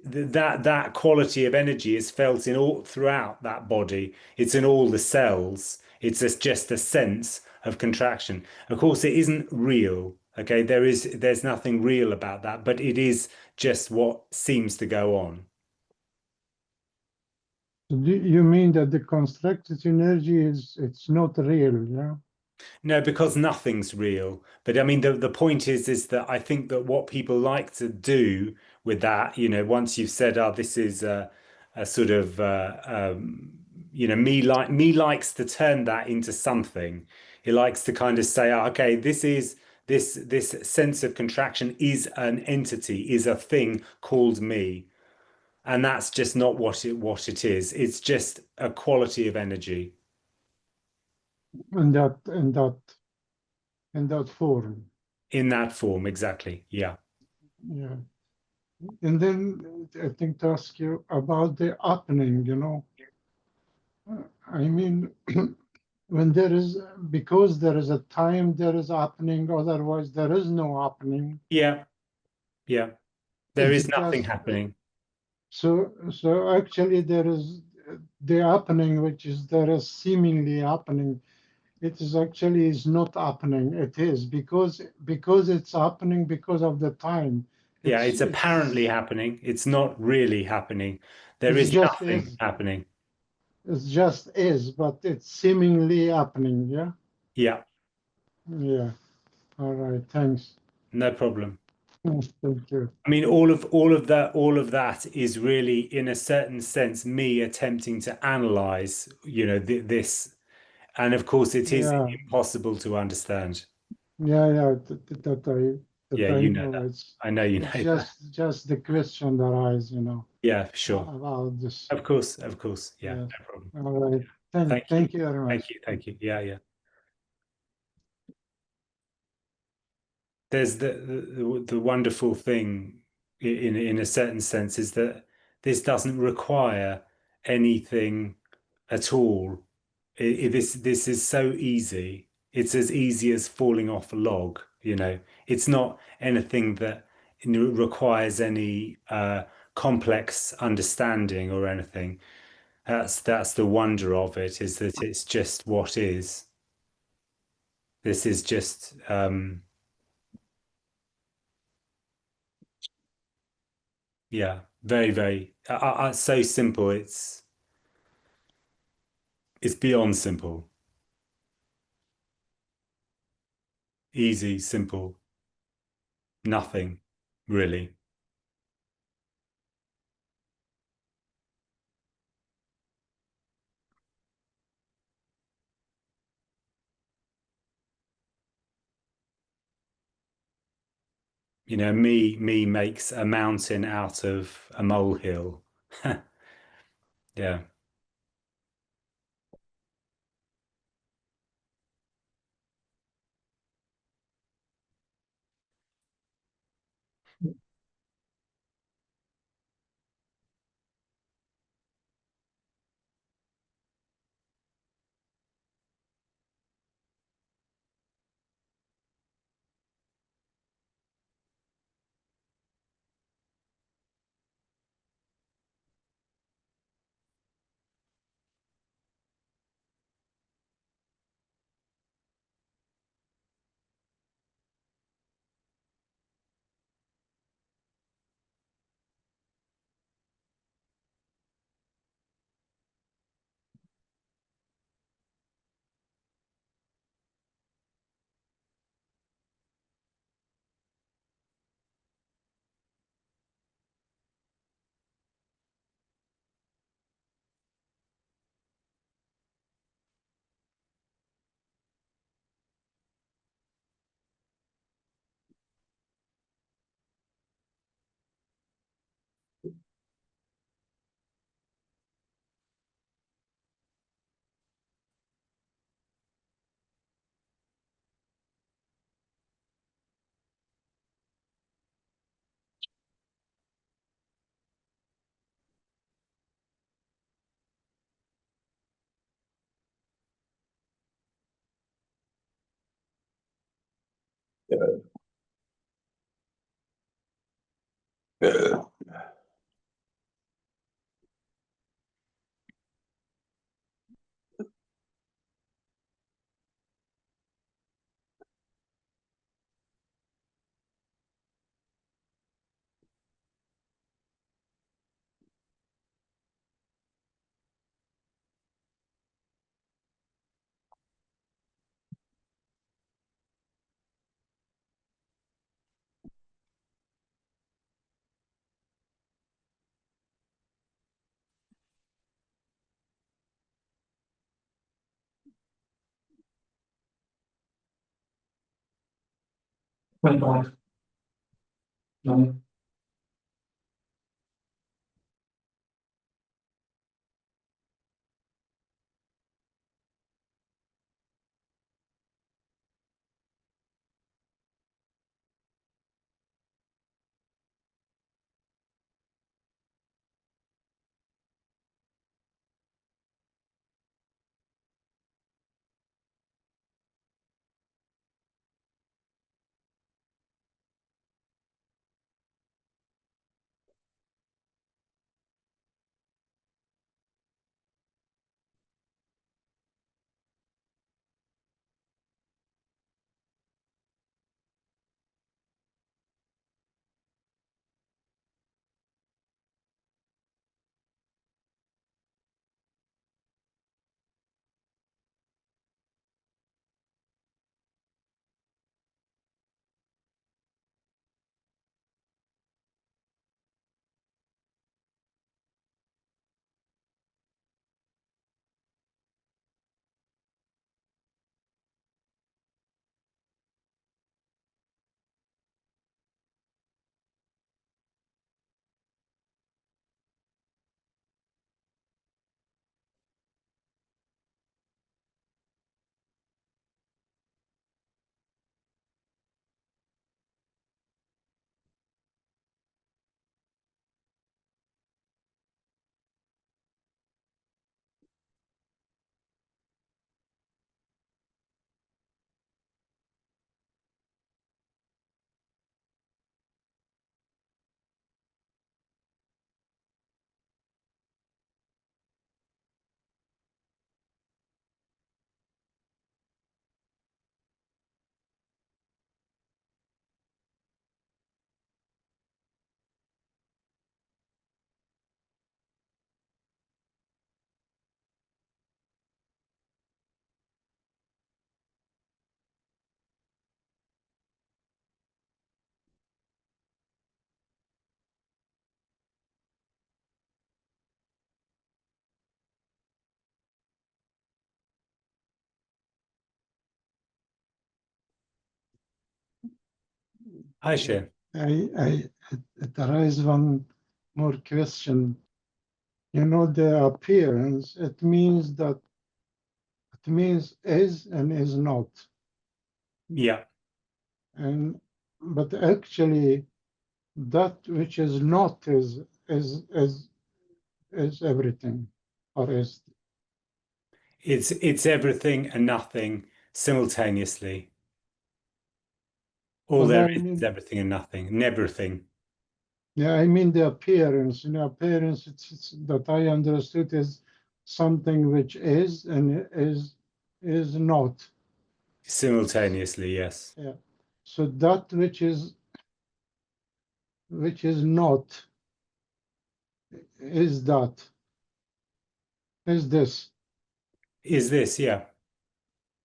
Speaker 1: that quality of energy is felt in all throughout that body. It's in all the cells. Just a sense of contraction. Of course, it isn't real. Okay, there's nothing real about that, but it is just what seems to go on.
Speaker 7: Do you mean that the constructed energy it's not real, yeah?
Speaker 1: No, because nothing's real. But I mean, the point is that I think that what people like to do with that, once you've said, "Oh, this is a sort of, me likes to turn that into something. It likes to kind of say, "Oh, okay, this sense of contraction is an entity, is a thing called me," and that's just not what it is. It's just a quality of energy
Speaker 7: In that form.
Speaker 1: in that form, exactly. Yeah.
Speaker 7: Yeah. And then I think to ask you about the happening, I mean, when there is, because there is a time there is happening, otherwise there is no happening.
Speaker 1: Yeah. Yeah. There
Speaker 7: It's
Speaker 1: is nothing
Speaker 7: just,
Speaker 1: happening.
Speaker 7: so actually there is the happening, which is there is seemingly happening. It is actually is not happening. It is because it's happening because of the time.
Speaker 1: Yeah,
Speaker 7: It's
Speaker 1: it's apparently
Speaker 7: it's
Speaker 1: happening. It's not really happening. There
Speaker 7: it's
Speaker 1: is
Speaker 7: just
Speaker 1: nothing
Speaker 7: is.
Speaker 1: happening.
Speaker 7: It's just is, but it's seemingly happening. Yeah.
Speaker 1: Yeah,
Speaker 7: Yeah. All right. Thanks.
Speaker 1: no problem.
Speaker 7: Thank you.
Speaker 1: I mean, all of that is really, in a certain sense, me attempting to analyze, this. And of course, it is
Speaker 7: Yeah.
Speaker 1: impossible to understand.
Speaker 7: Yeah. That
Speaker 1: Yeah,
Speaker 7: I
Speaker 1: you know
Speaker 7: know.
Speaker 1: that. I know you know
Speaker 7: It's
Speaker 1: that.
Speaker 7: just the question that arise,
Speaker 1: Yeah, sure.
Speaker 7: about this.
Speaker 1: Of course, of course. Yeah,
Speaker 7: Yes.
Speaker 1: no problem.
Speaker 7: All right.
Speaker 1: Thank you.
Speaker 7: Thank you very
Speaker 1: Thank
Speaker 7: much.
Speaker 1: you. Thank you. Yeah, yeah. There's the wonderful thing in a certain sense is that this doesn't require anything at all. This is so easy. It's as easy as falling off a log. It's not anything that requires any complex understanding or anything. That's the wonder of it, is that it's just what is. This is just yeah, very, very so simple. It's beyond simple. Easy, simple, nothing really. Me makes a mountain out of a molehill. Yeah. Hi, Shir.
Speaker 7: It arises one more question. You know, the appearance, it means is and is not.
Speaker 1: Yeah,
Speaker 7: And but actually that which is not is everything, or is.
Speaker 1: it's everything and nothing simultaneously. All
Speaker 7: But
Speaker 1: there
Speaker 7: I
Speaker 1: is
Speaker 7: mean,
Speaker 1: everything and nothing, everything.
Speaker 7: yeah, I mean the appearance. You know, appearance. It's that I understood is something which is and is not.
Speaker 1: Simultaneously, yes.
Speaker 7: Yeah. So that which is not is that is this.
Speaker 1: Is this, yeah.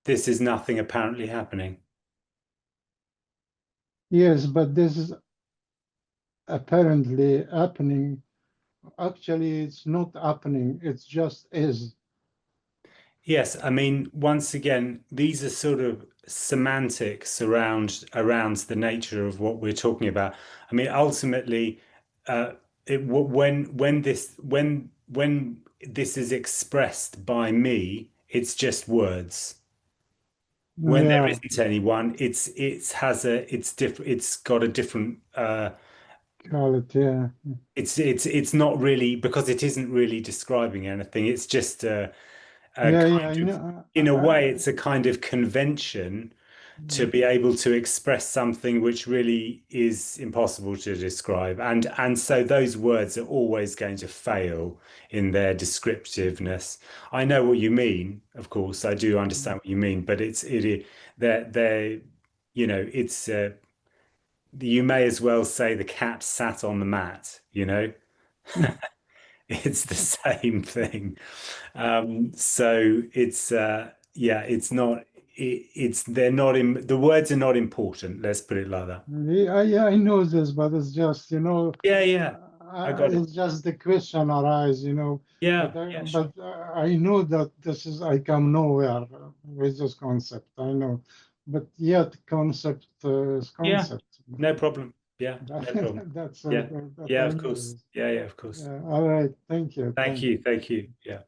Speaker 1: This is nothing apparently happening.
Speaker 7: Yes, but this is apparently happening. Actually, it's not happening. It's just is.
Speaker 1: Yes, I mean, once again, these are sort of semantics around the nature of what we're talking about. I mean, ultimately, uh, when this is expressed by me, it's just words. When there
Speaker 7: Yeah,
Speaker 1: isn't anyone, it's different. It's got a different.
Speaker 7: quality. Yeah,
Speaker 1: It's not really because it isn't really describing anything. It's just a
Speaker 7: yeah, yeah.
Speaker 1: kind
Speaker 7: I
Speaker 1: of,
Speaker 7: know.
Speaker 1: in a way, it's a kind of convention to be able to express something which really is impossible to describe. And so those words are always going to fail in their descriptiveness. I know what you mean, of course, I do understand what you mean, but they're it's you may as well say the cat sat on the mat, you know? It's the same thing. So it's yeah, it's not it's they're not in the words are not important. Let's put it like that.
Speaker 7: Yeah, I know this, but it's just
Speaker 1: Yeah, yeah, I got it.
Speaker 7: it's just the question arise.
Speaker 1: Yeah, yeah, sure.
Speaker 7: I know that this is I come nowhere with this concept. I know, but yet concept is
Speaker 1: Yeah,
Speaker 7: concept.
Speaker 1: no problem. Yeah, no problem.
Speaker 7: That's
Speaker 1: Yeah,
Speaker 7: that
Speaker 1: yeah,
Speaker 7: I
Speaker 1: of
Speaker 7: know
Speaker 1: course.
Speaker 7: is.
Speaker 1: Yeah, yeah, of course.
Speaker 7: Yeah, all right. Thank you.
Speaker 1: Thank you. Thank you. Yeah.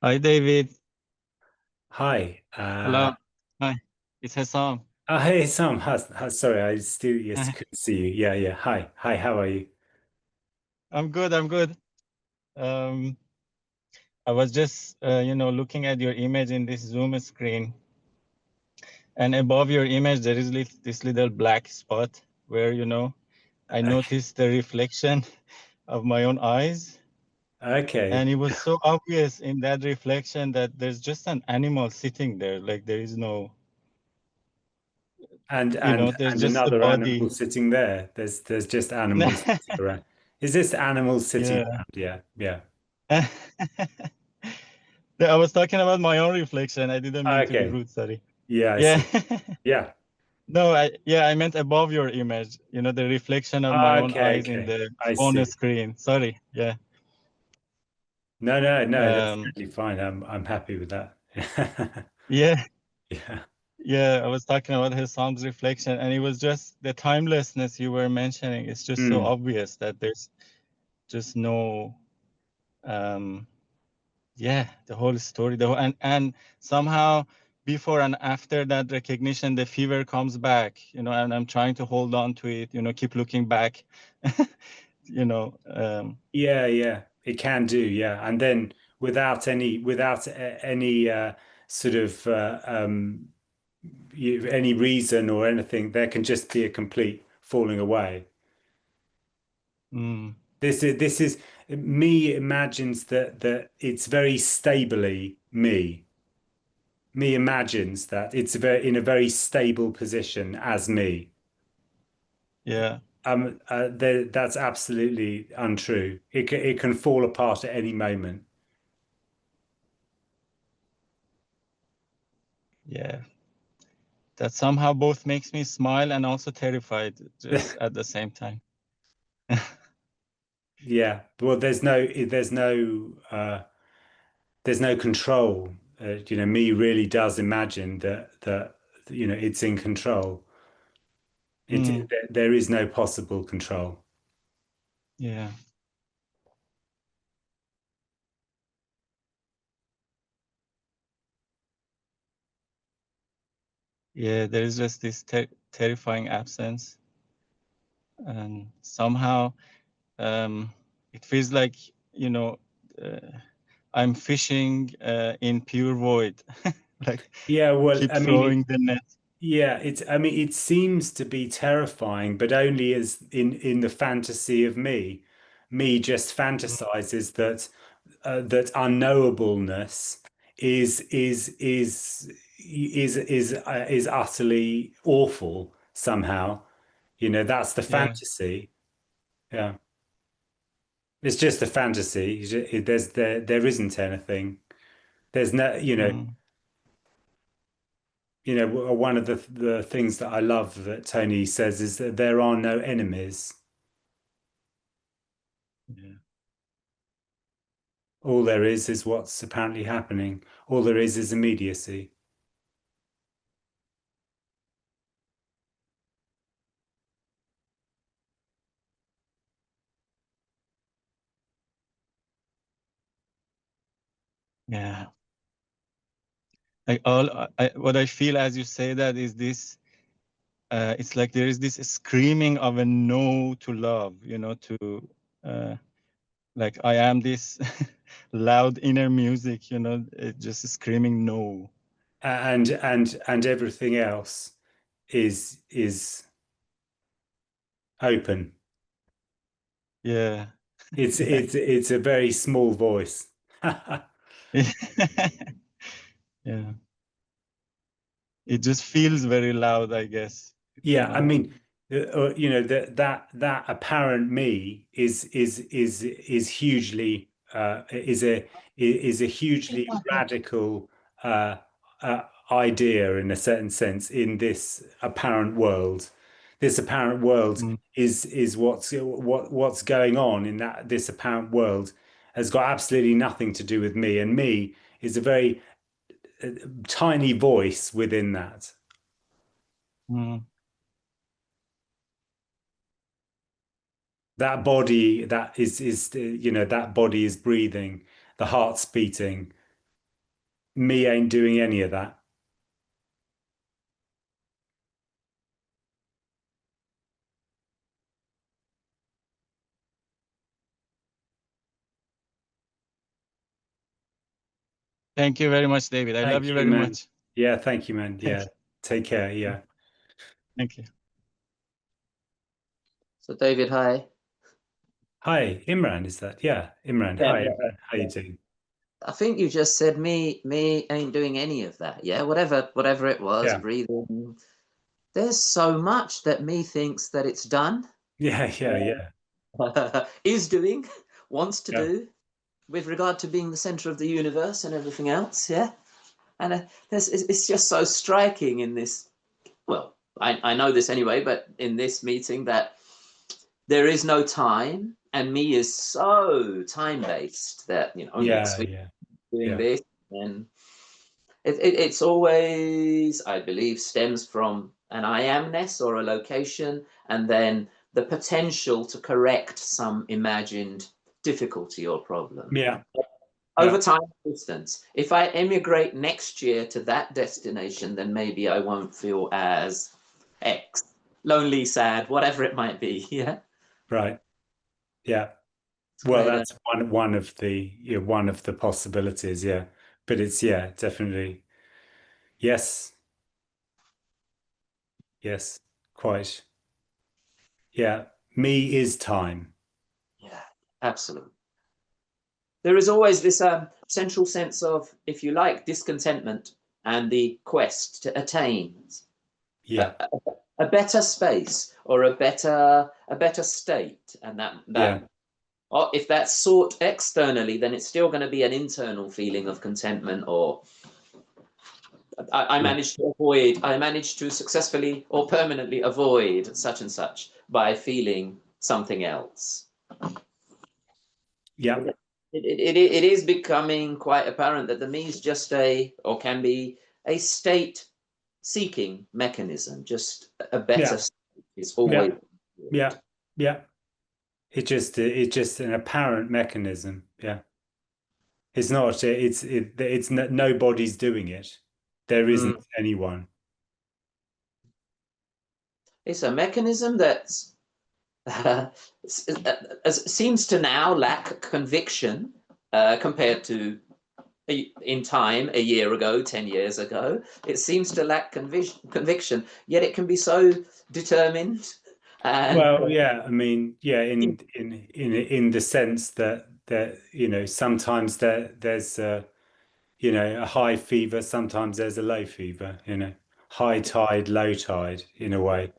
Speaker 8: Hi, David.
Speaker 1: Hi.
Speaker 8: Hello. Hi. It's Hassan.
Speaker 1: Hey, Sam. Sorry, I still, yes,
Speaker 8: Hi.
Speaker 1: couldn't see you. Yeah, yeah. Hi. Hi, how are you?
Speaker 8: I'm good. I'm good. Um, I was just, looking at your image in this Zoom screen, and above your image there is this little black spot where, I noticed the reflection of my own eyes,
Speaker 1: Okay.
Speaker 8: and it was so obvious in that reflection that there's just an animal sitting there, like there is no, there's
Speaker 1: And
Speaker 8: just the
Speaker 1: another
Speaker 8: body.
Speaker 1: animal sitting there. There's just animals sitting around. Is this animals sitting
Speaker 8: Yeah.
Speaker 1: around? Yeah, yeah.
Speaker 8: I was talking about my own reflection. I didn't mean to be
Speaker 1: Okay.
Speaker 8: rude, sorry.
Speaker 1: Yeah, I
Speaker 8: Yeah.
Speaker 1: see. Yeah.
Speaker 8: No, I meant above your image, the reflection of my own
Speaker 1: Okay,
Speaker 8: eyes in
Speaker 1: okay.
Speaker 8: the
Speaker 1: I
Speaker 8: phone
Speaker 1: see.
Speaker 8: screen. Sorry. Yeah.
Speaker 1: No, no, no, that's
Speaker 8: Um,
Speaker 1: totally fine. I'm happy with that.
Speaker 8: yeah,
Speaker 1: Yeah.
Speaker 8: yeah. I was talking about Hassan's reflection, and it was just the timelessness you were mentioning. It's just so
Speaker 1: Mm.
Speaker 8: obvious that there's just no yeah, the whole story, and somehow before and after that recognition, the fever comes back, and I'm trying to hold on to it, keep looking back, you know.
Speaker 1: Yeah, yeah. It can do, yeah. And then without any sort of any reason or anything, there can just be a complete falling away.
Speaker 8: mm,
Speaker 1: This is me imagines that it's very stably me. Me imagines that it's in a very stable position as me.
Speaker 8: yeah,
Speaker 1: That's absolutely untrue. It can fall apart at any moment.
Speaker 8: yeah, that somehow both makes me smile and also terrified just at the same time.
Speaker 1: Yeah. Well, there's no control. Me really does imagine that it's in control.
Speaker 8: Mm,
Speaker 1: There is no possible control.
Speaker 8: yeah, yeah, there is just this terrifying absence, and somehow it feels like, you know uh, I'm fishing in pure void, like
Speaker 1: Yeah, well,
Speaker 8: keep
Speaker 1: I mean,
Speaker 8: throwing the net.
Speaker 1: yeah, I mean, it seems to be terrifying, but only as in the fantasy of me. Me just
Speaker 8: Mm,
Speaker 1: fantasizes that unknowableness is utterly awful somehow. That's the
Speaker 8: yeah.
Speaker 1: fantasy. Yeah, it's just a fantasy. There isn't anything. There's no,
Speaker 8: Mm,
Speaker 1: one of the things that I love that Tony says is that there are no enemies.
Speaker 8: yeah,
Speaker 1: All there is what's apparently happening. All there is immediacy.
Speaker 8: yeah. What I feel as you say that is this. It's like there is this screaming of a no to love. Uh, like I am this loud inner music. Just screaming no.
Speaker 1: And everything else is open.
Speaker 8: Yeah, yeah,
Speaker 1: It's a very small voice.
Speaker 8: yeah. It just feels very loud, I guess.
Speaker 1: Yeah, I mean, that apparent me is hugely is a hugely radical uh, idea in a certain sense in this apparent world. This apparent world is what's going on in this apparent world has got absolutely nothing to do with me, and me is a very tiny voice within that.
Speaker 8: Mm.
Speaker 1: That body that is that body is breathing, the heart's beating. Me ain't doing any of that.
Speaker 8: Thank you very much, David. I love
Speaker 1: Thank
Speaker 8: you
Speaker 1: you,
Speaker 8: very
Speaker 1: man.
Speaker 8: much.
Speaker 1: Yeah, thank you, man.
Speaker 8: Thank
Speaker 1: Yeah, take care. Yeah.
Speaker 8: Thank you.
Speaker 9: So David, hi.
Speaker 1: Hi, Imran, is that? Yeah, Imran.
Speaker 9: Yeah,
Speaker 1: Hi,
Speaker 9: yeah.
Speaker 1: Imran. How you doing?
Speaker 9: I think you just said me ain't doing any of that. Yeah, whatever it was,
Speaker 1: Yeah,
Speaker 9: breathing. There's so much that me thinks that it's done,
Speaker 1: yeah.
Speaker 9: is doing, wants to
Speaker 1: Yeah,
Speaker 9: do, with regard to being the center of the universe and everything else. Yeah, and it's just so striking in this. Well, I know this anyway, but in this meeting that there is no time, and me is so time based that next week
Speaker 1: yeah,
Speaker 9: doing
Speaker 1: yeah,
Speaker 9: this, and it's always, I believe, stems from an I amness or a location, and then the potential to correct some imagined difficulty or problem.
Speaker 1: yeah,
Speaker 9: Over
Speaker 1: yeah,
Speaker 9: time and distance. If I emigrate next year to that destination, then maybe I won't feel as X, lonely, sad, whatever it might be. Yeah.
Speaker 1: right. Yeah.
Speaker 9: It's
Speaker 1: Well,
Speaker 9: quite
Speaker 1: that's one of the possibilities, yeah. But it's definitely yes, yes, quite. Yeah. Me is time.
Speaker 9: yeah, absolutely. There is always this central sense of, if you like, discontentment and the quest to attain
Speaker 1: Yeah,
Speaker 9: a better space or a better state, and
Speaker 1: yeah,
Speaker 9: or if that's sought externally, then it's still going to be an internal feeling of contentment, or I
Speaker 1: yeah,
Speaker 9: managed to successfully or permanently avoid such and such by feeling something else.
Speaker 1: yeah,
Speaker 9: It is becoming quite apparent that the me is just or can be a state seeking mechanism, just a better
Speaker 1: yeah,
Speaker 9: state is always.
Speaker 1: yeah, yeah, yeah. It's just an apparent mechanism. Yeah. It's not, nobody's doing it. There
Speaker 9: Mm.
Speaker 1: isn't anyone.
Speaker 9: It's a mechanism that seems to now lack conviction compared to in time a year ago, 10 years ago. It seems to lack conviction, yet it can be so determined. And
Speaker 1: Well, yeah, I mean, yeah, in the sense that sometimes there's a high fever, sometimes there's a low fever, high tide, low tide in a way,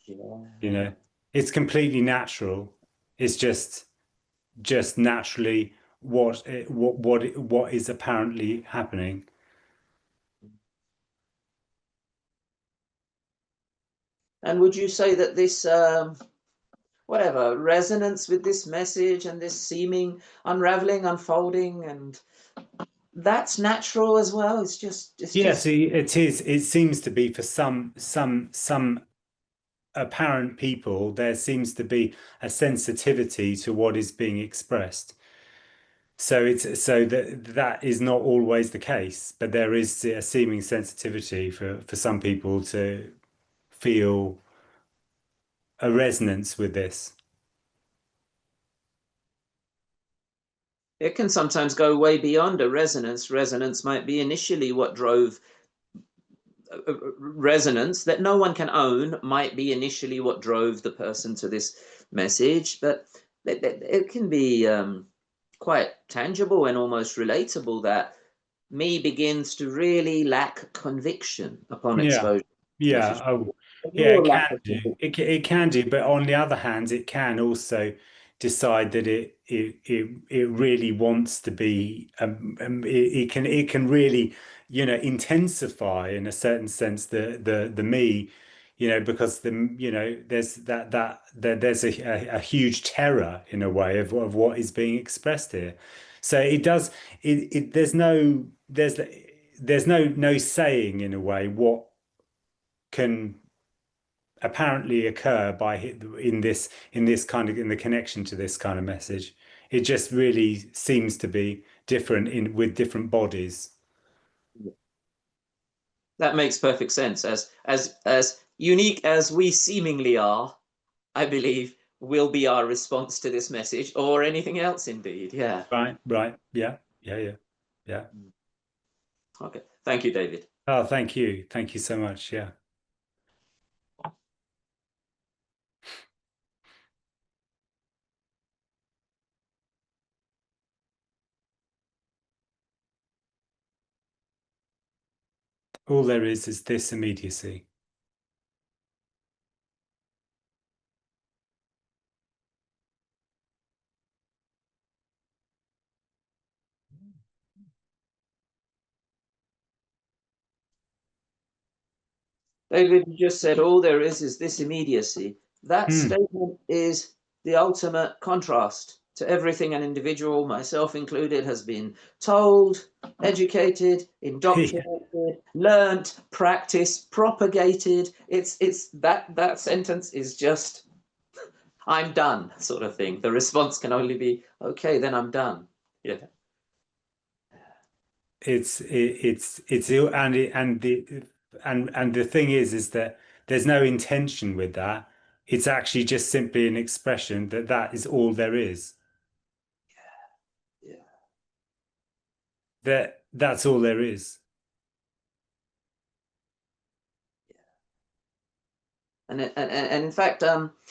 Speaker 1: you
Speaker 9: yeah.
Speaker 1: know. It's completely natural. It's just naturally what is apparently happening.
Speaker 9: And would you say that this whatever resonance with this message and this seeming unraveling, unfolding, and that's natural as well? It's
Speaker 1: Yes,
Speaker 9: just
Speaker 1: it is. It seems to be for some apparent people, there seems to be a sensitivity to what is being expressed. So that is not always the case, but there is a seeming sensitivity for some people to feel a resonance with this.
Speaker 9: it can sometimes go way beyond a resonance. Resonance might be initially what drove resonance that no one can own, might be initially what drove the person to this message, but it can be quite tangible and almost relatable that me begins to really lack conviction upon
Speaker 1: Yeah,
Speaker 9: exposure to this
Speaker 1: yeah.
Speaker 9: message.
Speaker 1: Oh, yeah,
Speaker 9: Your
Speaker 1: it
Speaker 9: lack
Speaker 1: can
Speaker 9: of
Speaker 1: do.
Speaker 9: conviction.
Speaker 1: It can do, but on the other hand, it can also decide that it really wants to be, it can really, you know, intensify in a certain sense the me, you know, because there's there's a huge terror in a way of what is being expressed here. So it does there's no saying in a way what can apparently occur by in this kind of in the connection to this kind of message. It just really seems to be different in with different bodies.
Speaker 9: That makes perfect sense. As unique as we seemingly are, I believe, will be our response to this message, or anything else. Indeed, yeah.
Speaker 1: Right. Yeah.
Speaker 9: Okay. Thank you, David.
Speaker 1: Oh, thank you. Thank you so much. Yeah. All there is this immediacy.
Speaker 9: David, you just said all there is this immediacy. That
Speaker 1: Hmm.
Speaker 9: statement is the ultimate contrast to everything an individual, myself included, has been told, educated, indoctrinated, learnt, practiced, propagated. It's that sentence is just, I'm done, sort of thing. The response can only be, okay, then I'm done. Yeah.
Speaker 1: It's and the thing is that there's no intention with that. It's actually just simply an expression that that is all there is.
Speaker 9: Yeah.
Speaker 1: That's all there is.
Speaker 9: And in fact,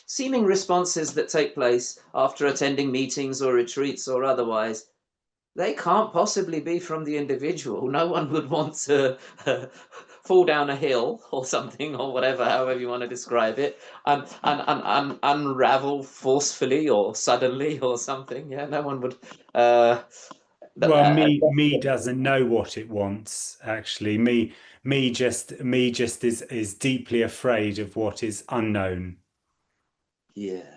Speaker 9: seeming responses that take place after attending meetings or retreats or otherwise, they can't possibly be from the individual. No one would want to fall down a hill or something, or whatever, however you want to describe it, and unravel forcefully or suddenly or something. Yeah, no one would.
Speaker 1: Well, me doesn't know what it wants, actually. Me just is deeply afraid of what is unknown.
Speaker 9: Yeah.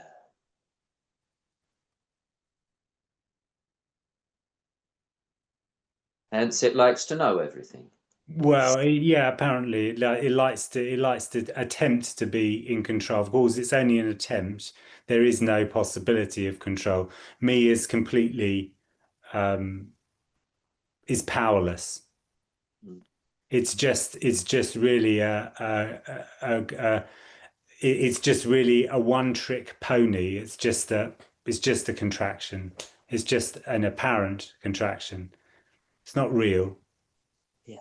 Speaker 9: Hence, it likes to know everything.
Speaker 1: Well, yeah, apparently it likes to attempt to be in control. Of course, it's only an attempt. There is no possibility of control. Me is completely is powerless.
Speaker 9: Mm.
Speaker 1: It's just really it's just really a one-trick pony. It's just a contraction. It's just an apparent contraction. It's not real.
Speaker 9: Yeah.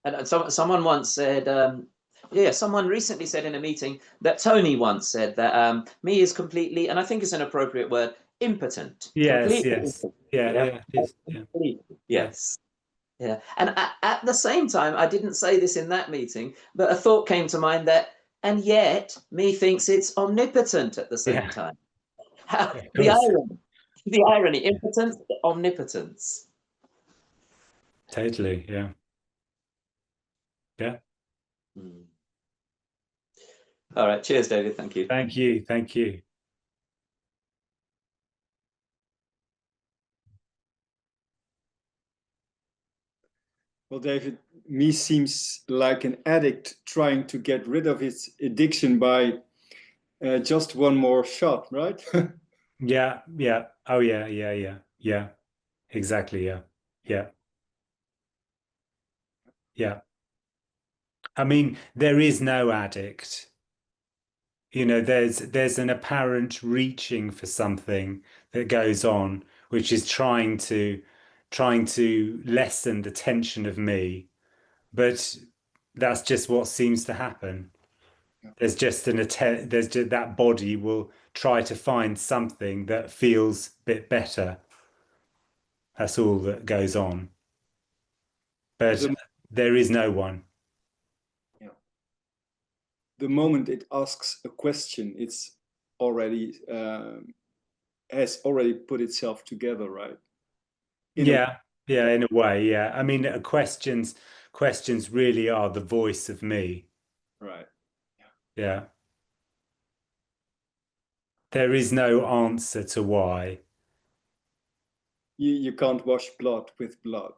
Speaker 9: And someone once said, yeah, someone recently said in a meeting that Tony once said that me is completely, and I think it's an appropriate word, impotent.
Speaker 1: Yes,
Speaker 9: Completely
Speaker 1: yes.
Speaker 9: impotent.
Speaker 1: Yeah,
Speaker 9: Yeah.
Speaker 1: yeah, it is. Yeah.
Speaker 9: Yes. Yeah. And at the same time, I didn't say this in that meeting, but a thought came to mind that, and yet me thinks it's omnipotent at the same
Speaker 1: Yeah,
Speaker 9: time.
Speaker 1: yeah, of
Speaker 9: The
Speaker 1: course.
Speaker 9: irony, the irony, impotence, omnipotence.
Speaker 1: Totally. Yeah. Yeah.
Speaker 9: Mm. All right. Cheers, David. Thank you.
Speaker 1: Thank you. Thank you.
Speaker 10: Well, David, me seems like an addict trying to get rid of his addiction by just one more shot, right?
Speaker 1: Yeah, yeah. Oh, yeah, yeah, yeah, yeah. Exactly. Yeah, yeah, yeah. I mean, there is no addict. You know, there's an apparent reaching for something that goes on, which is trying to lessen the tension of me. But that's just what seems to happen. There's just an attempt, there's just that body will try to find something that feels a bit better. That's all that goes on. But
Speaker 10: the,
Speaker 1: there is no one.
Speaker 10: yeah. The moment it asks a question, it's already has already put itself together, right?
Speaker 1: Yeah, yeah, in a way, yeah. I mean, questions really are the voice of me.
Speaker 10: Right.
Speaker 1: Yeah. There is no answer to why.
Speaker 10: You can't wash blood with blood.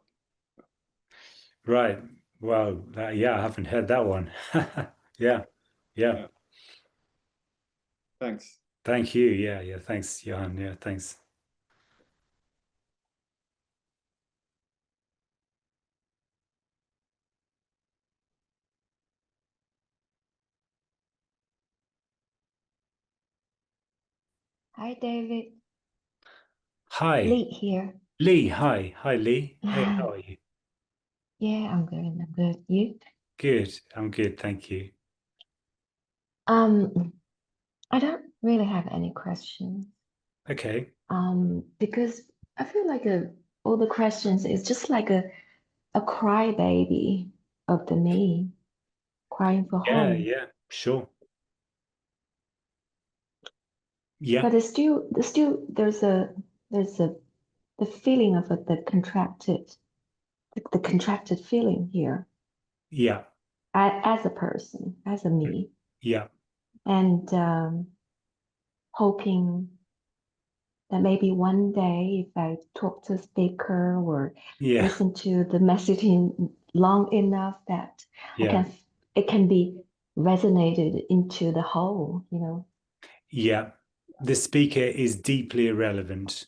Speaker 1: Right. Well, yeah, I haven't heard that one. Yeah. Yeah.
Speaker 10: Yeah. Thanks.
Speaker 1: Thank you. Yeah, yeah. Thanks, Johan. Yeah, thanks.
Speaker 11: Hi, David.
Speaker 1: Hi,
Speaker 11: Lee here.
Speaker 1: Lee. Hi. Hi, Lee. Hey, how are you?
Speaker 11: Yeah, I'm good. I'm good. You?
Speaker 1: Good. I'm good. Thank you.
Speaker 11: Um, I don't really have any questions.
Speaker 1: Okay.
Speaker 11: Because I feel like all the questions is just like a crybaby of the me crying for
Speaker 1: Yeah,
Speaker 11: home.
Speaker 1: yeah. Sure. Yeah.
Speaker 11: But there's the feeling of the contracted feeling here
Speaker 1: Yeah.
Speaker 11: as a person, as a me,
Speaker 1: Yeah.
Speaker 11: and hoping that maybe one day if I talk to a speaker or
Speaker 1: Yeah.
Speaker 11: listen to the messaging long enough that
Speaker 1: Yeah.
Speaker 11: it can be resonated into the whole, you know.
Speaker 1: Yeah. The speaker is deeply irrelevant.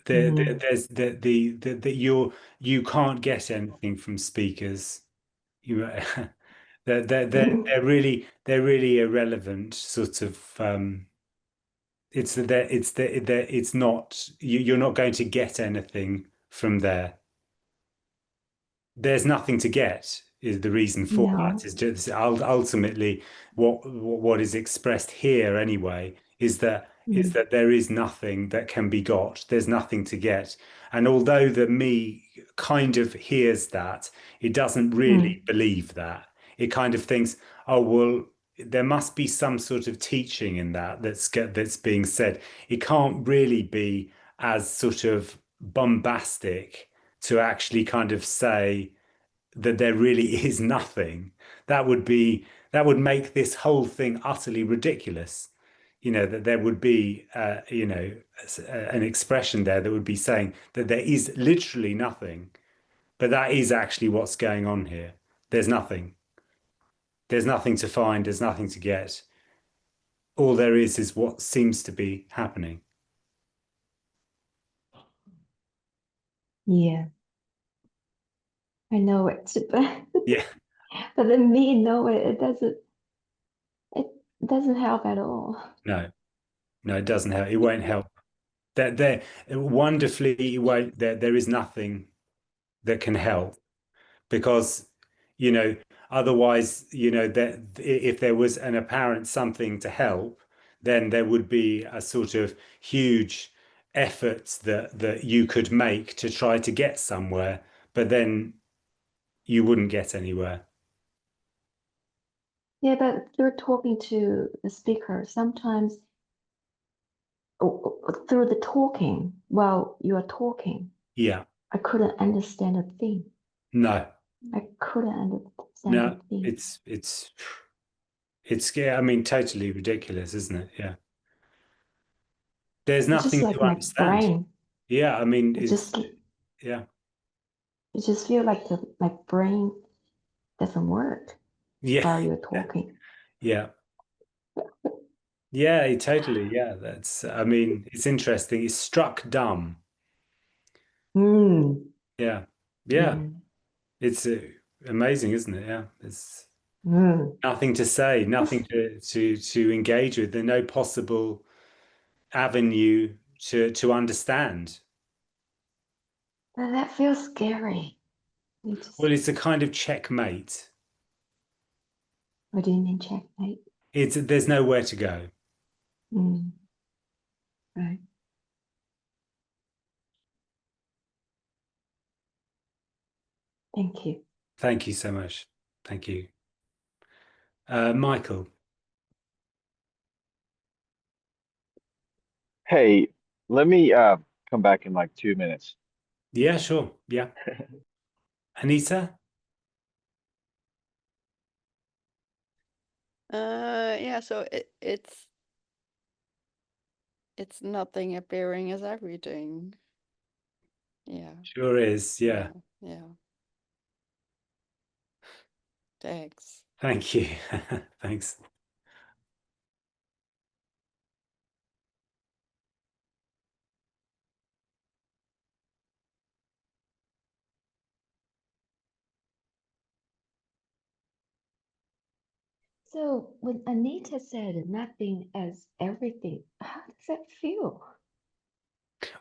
Speaker 11: Mm.
Speaker 1: There's the you can't get anything from speakers. You they're really irrelevant sort of it's not you're not going to get anything from there. There's nothing to get is the reason for that.
Speaker 11: No.
Speaker 1: Is just ultimately what is expressed here anyway is
Speaker 11: Mm.
Speaker 1: that there is nothing that can be got. There's nothing to get. And although the me kind of hears that, it doesn't really
Speaker 11: Mm.
Speaker 1: believe that. It kind of thinks, oh well, there must be some sort of teaching in that that's being said. It can't really be as sort of bombastic to actually kind of say that there really is nothing. That would make this whole thing utterly ridiculous. You know, that there would be an expression there that would be saying that there is literally nothing, but that is actually what's going on here. There's nothing. There's nothing to find, there's nothing to get. All there is what seems to be happening.
Speaker 11: Yeah, I know it,
Speaker 1: Yeah.
Speaker 11: but the me know it doesn't help at all.
Speaker 1: No, no, it doesn't help. It won't help. There wonderfully it won't there is nothing that can help because you know otherwise that if there was an apparent something to help then there would be a sort of huge effort that you could make to try to get somewhere, but then you wouldn't get anywhere.
Speaker 11: Yeah, but you're talking to the speaker. Sometimes through the talking, while you are talking,
Speaker 1: Yeah.
Speaker 11: I couldn't understand a thing.
Speaker 1: No.
Speaker 11: I couldn't understand a
Speaker 1: No,
Speaker 11: thing.
Speaker 1: it's scary. I mean, totally ridiculous, isn't it? Yeah. There's
Speaker 11: It's just
Speaker 1: nothing
Speaker 11: like
Speaker 1: to
Speaker 11: my
Speaker 1: understand.
Speaker 11: brain.
Speaker 1: Yeah, I mean,
Speaker 11: It just
Speaker 1: yeah.
Speaker 11: it just feel like my brain doesn't work
Speaker 1: Yeah.
Speaker 11: while you're talking.
Speaker 1: Yeah. Yeah, totally. Yeah, I mean, it's interesting. It's struck dumb.
Speaker 11: Mm.
Speaker 1: Yeah. Yeah.
Speaker 11: Mm.
Speaker 1: It's amazing, isn't it? Yeah. It's
Speaker 11: Mm.
Speaker 1: nothing to say, nothing to engage with. There's no possible avenue to understand.
Speaker 11: But that feels scary.
Speaker 1: Well, it's a kind of checkmate.
Speaker 11: What do you mean checkmate?
Speaker 1: There's nowhere to go.
Speaker 11: Mm. Right. Thank you.
Speaker 1: Thank you so much. Thank you. Michael.
Speaker 3: Hey, let me come back in like 2 minutes.
Speaker 1: Yeah, sure. Yeah. Anita?
Speaker 2: Yeah, so it's nothing appearing as everything. Yeah,
Speaker 1: Sure is. Yeah.
Speaker 2: yeah. Thanks.
Speaker 1: Thank you. Thanks.
Speaker 11: So when Anita said nothing as everything, how does that feel?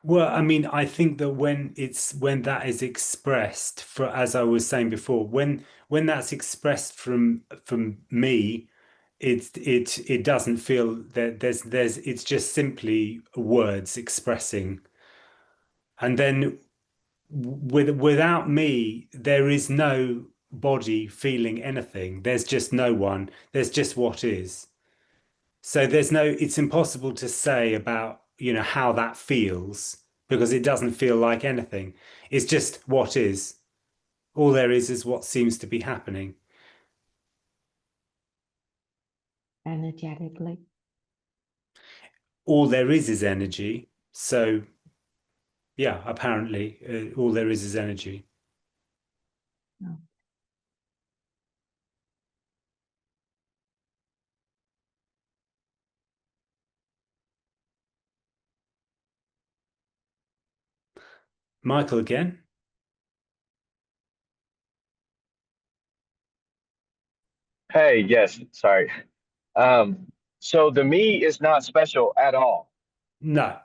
Speaker 1: Well, I mean, I think that when that is expressed for, as I was saying before, when that's expressed from me, it doesn't feel that there's it's just simply words expressing. And then without me, there is no body feeling anything. There's just no one. There's just what is. So it's impossible to say about, how that feels because it doesn't feel like anything. It's just what is. All there is what seems to be happening.
Speaker 11: Energetically.
Speaker 1: All there is energy. So, yeah, apparently, all there is energy.
Speaker 11: No.
Speaker 1: Michael again?
Speaker 3: Hey, yes, sorry. So the me is not special at all.
Speaker 1: No,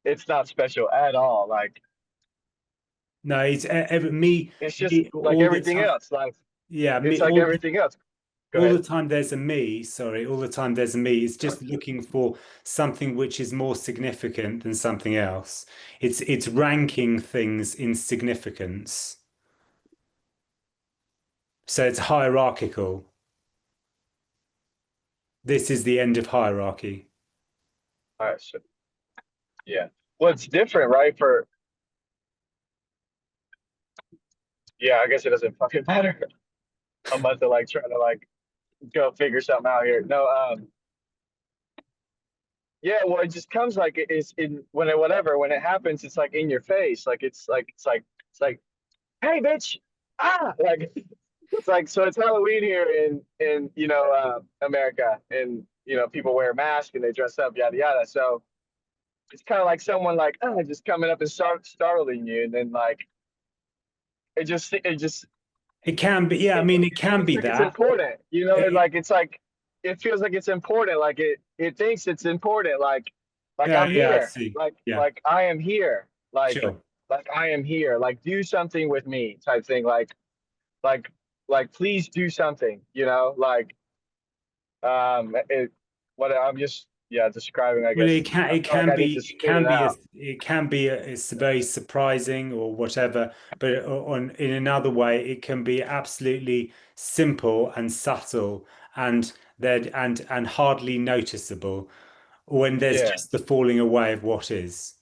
Speaker 3: It's not special at all. Like
Speaker 1: no, it's me,
Speaker 3: it's just
Speaker 1: me
Speaker 3: like
Speaker 1: all the
Speaker 3: everything
Speaker 1: time.
Speaker 3: else. Like
Speaker 1: Yeah,
Speaker 3: it's
Speaker 1: me
Speaker 3: like everything else. Go
Speaker 1: all
Speaker 3: ahead.
Speaker 1: the time there's a me, sorry, all the time there's a me. It's just looking for something which is more significant than something else. It's ranking things in significance. So it's hierarchical. This is the end of hierarchy.
Speaker 3: All right, so yeah. Well, it's different, right? For yeah, I guess it doesn't fucking matter. I'm about to like try to like go figure something out here. No, yeah, well, it just comes like it's in when it whatever when it happens, it's like in your face, like it's like hey, bitch, like it's like so it's Halloween here in America, and people wear masks and they dress up, yada yada. So it's kind of like someone like just coming up and startling you, and then like it just
Speaker 1: It can be, yeah, I
Speaker 3: it,
Speaker 1: mean, it
Speaker 3: it
Speaker 1: can
Speaker 3: feels
Speaker 1: be
Speaker 3: like it's
Speaker 1: that.
Speaker 3: important,
Speaker 1: It-
Speaker 3: it's like it feels like it's important, like it thinks it's important, like
Speaker 1: yeah,
Speaker 3: I'm
Speaker 1: yeah, I
Speaker 3: here,
Speaker 1: see.
Speaker 3: like
Speaker 1: Yeah,
Speaker 3: like I am here,
Speaker 1: sure.
Speaker 3: like I am here, like do something with me type thing, like like please do something, like it what I'm just describing, I
Speaker 1: Well,
Speaker 3: guess. I feel like I need to spit it out.
Speaker 1: it's very surprising or whatever, but in another way, it can be absolutely simple and subtle and hardly noticeable when there's
Speaker 3: Yeah,
Speaker 1: just the falling away of what is.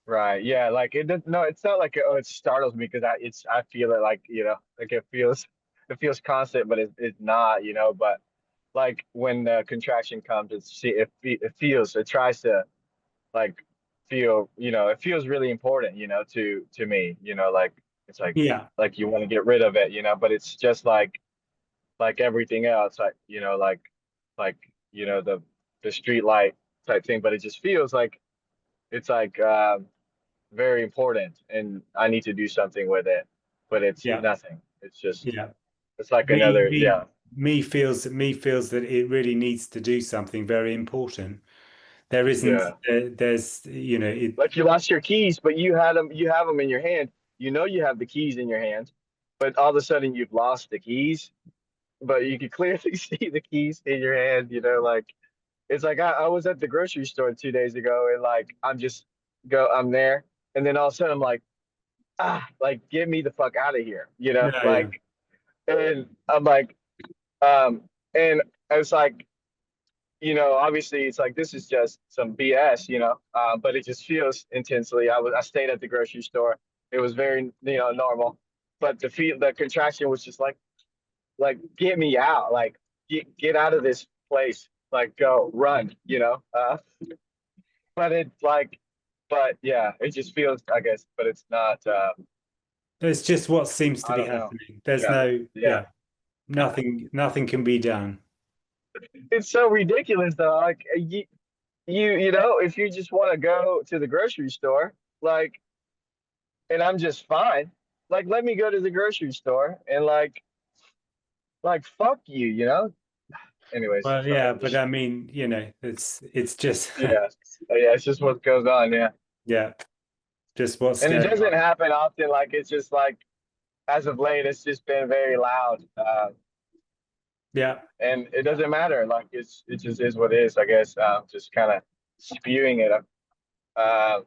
Speaker 3: right. Yeah, like no, it's not like it startles me because I feel it, like like it feels constant, but it's not, but like when the contraction comes, it tries to like feel, it feels really important, to me, like it's
Speaker 1: Yeah,
Speaker 3: like you want to get rid of it, but it's just like everything else, like the street light type thing, but it just feels like it's like very important and I need to do something with it, but it's
Speaker 1: yeah,
Speaker 3: nothing. It's just
Speaker 1: yeah.
Speaker 3: it's like
Speaker 1: Me,
Speaker 3: another,
Speaker 1: me,
Speaker 3: yeah.
Speaker 1: me feels that it really needs to do something very important. There isn't,
Speaker 3: Yeah.
Speaker 1: there's,
Speaker 3: Like you lost your keys, but you have them in your hand. You have the keys in your hand, but all of a sudden you've lost the keys, but you can clearly see the keys in your hand, like it's like I was at the grocery store 2 days ago, and like I'm there, and then all of a sudden I'm like, like get me the fuck out of here,
Speaker 1: yeah, yeah,
Speaker 3: like, and I'm like, um, and it's like obviously it's like this is just some BS, but it just feels intensely. I stayed at the grocery store. It was very, normal, but the contraction was just like get me out, like get out of this place, like go run, but it like, but yeah, it just feels, I guess, but it's not.
Speaker 1: It's just what seems to
Speaker 3: I
Speaker 1: be
Speaker 3: don't know.
Speaker 1: happening. There's
Speaker 3: Yeah,
Speaker 1: no,
Speaker 3: yeah.
Speaker 1: yeah, nothing can be done.
Speaker 3: It's so ridiculous though. Like if you just want to go to the grocery store, like, and I'm just fine. Like, let me go to the grocery store and like fuck you, Anyways,
Speaker 1: Well,
Speaker 3: sorry.
Speaker 1: yeah, but I mean, it's just,
Speaker 3: Yeah, yeah. It's just what goes on. Yeah,
Speaker 1: yeah, just what's
Speaker 3: and it
Speaker 1: going
Speaker 3: doesn't
Speaker 1: on.
Speaker 3: happen often. Like, it's just like as of late, it's just been very loud,
Speaker 1: Yeah,
Speaker 3: and it doesn't matter. Like, it just is what it is. I guess just kind of spewing it. Uh,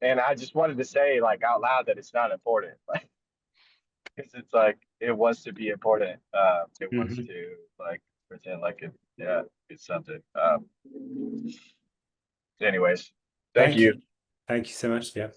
Speaker 3: and I just wanted to say like out loud that it's not important. Like, because it's like it wants to be important. It wants
Speaker 1: hmm
Speaker 3: to like pretend like yeah, it's something. Anyways, thank
Speaker 1: Thank
Speaker 3: you.
Speaker 1: you. Thank you so much. Yeah.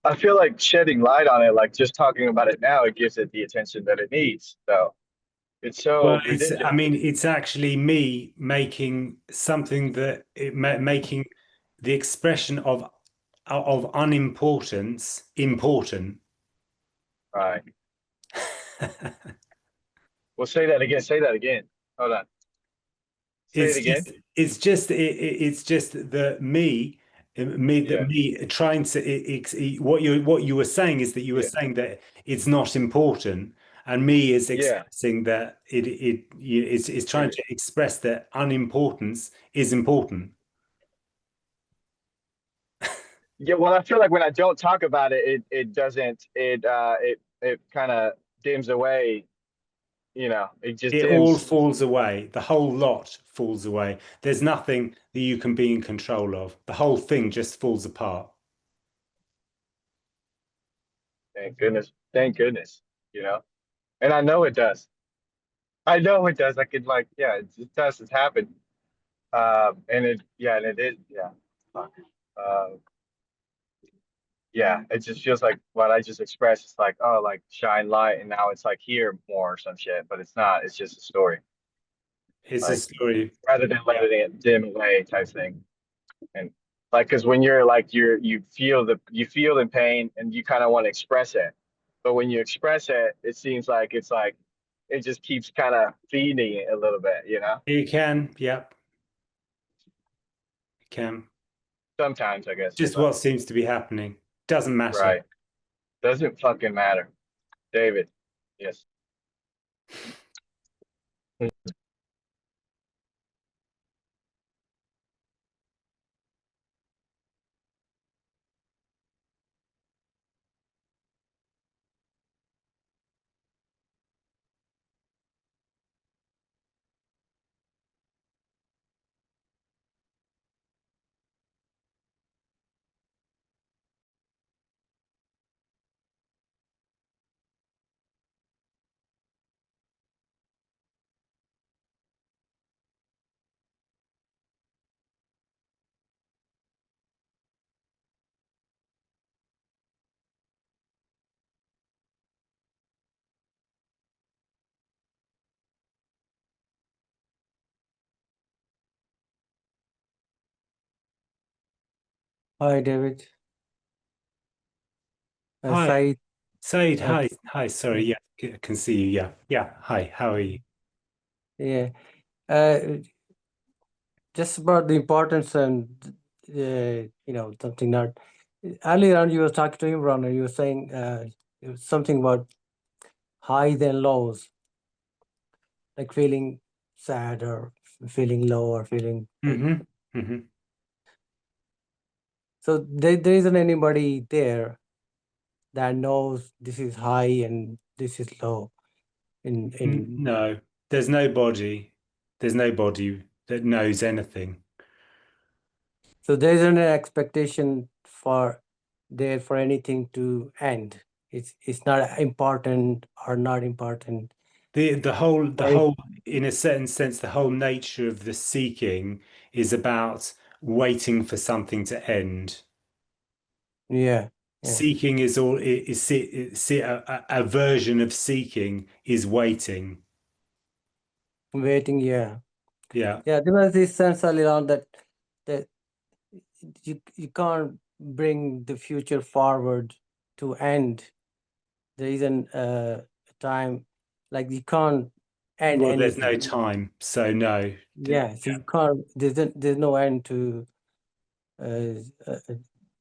Speaker 3: I feel like shedding light on it, like just talking about it now, it gives it the attention that it needs. So it's
Speaker 1: Well,
Speaker 3: so
Speaker 1: I
Speaker 3: ridiculous.
Speaker 1: mean, it's actually me making something that making the expression of unimportance important.
Speaker 3: All right. Well, say that again. Say that again. Hold on. Say it
Speaker 1: It's
Speaker 3: again.
Speaker 1: just, it's just the
Speaker 3: Yeah.
Speaker 1: me trying to, what you were saying is that you were
Speaker 3: Yeah.
Speaker 1: saying that it's not important, and me is
Speaker 3: Yeah.
Speaker 1: expressing that it's trying
Speaker 3: Yeah.
Speaker 1: to express that unimportance is important.
Speaker 3: Yeah. Well, I feel like when I don't talk about it, it doesn't, it kind of dims away, it just
Speaker 1: It all
Speaker 3: dims.
Speaker 1: falls away. The whole lot falls away. There's nothing that you can be in control of. The whole thing just falls apart.
Speaker 3: Thank goodness. Thank goodness, you know, and I know it does. I know it does. I could like, yeah, it does. It's happened. And and it is, yeah. Fuck. Uh, yeah, it just feels like what I just expressed. It's like, oh, like shine light, and now it's like here more or some shit, but it's not. It's just a story,
Speaker 1: It's a
Speaker 3: like
Speaker 1: story.
Speaker 3: rather than
Speaker 1: Yeah.
Speaker 3: letting it dim away type thing. And like, because when you're like you feel the pain, and you kind of want to express it, but when you express it, it seems like it's like it just keeps kind of feeding it a little bit,
Speaker 1: You can, yep, you can.
Speaker 3: Sometimes I guess,
Speaker 1: Just
Speaker 3: but
Speaker 1: what seems to be happening. Doesn't matter.
Speaker 3: right, doesn't fucking matter, David. Yes.
Speaker 12: Hi, David.
Speaker 1: Hi,
Speaker 12: Said.
Speaker 1: Said.
Speaker 12: Uh,
Speaker 1: Hi. Sorry, yeah, I can see you. Yeah. Hi. How are you?
Speaker 12: yeah. Uh, just about the importance and something that earlier on you were talking to Imran and you were saying it was something about highs and lows, like feeling sad or feeling low or feeling like. So there isn't anybody there that knows this is high and this is low.
Speaker 1: No, there's nobody. There's nobody that knows anything.
Speaker 12: So there isn't an expectation for anything to end. It's not important or not important.
Speaker 1: The whole
Speaker 12: Right.
Speaker 1: in a certain sense, the whole nature of the seeking is about waiting for something to end.
Speaker 12: Yeah.
Speaker 1: Seeking is all a version of seeking is waiting.
Speaker 12: Waiting, yeah.
Speaker 1: Yeah.
Speaker 12: Yeah, there was this sense earlier on that you can't bring the future forward to end. There isn't a time, like you can't end
Speaker 1: Well, there's no
Speaker 12: anything.
Speaker 1: time, so no.
Speaker 12: Yeah, so you can't. There's no end to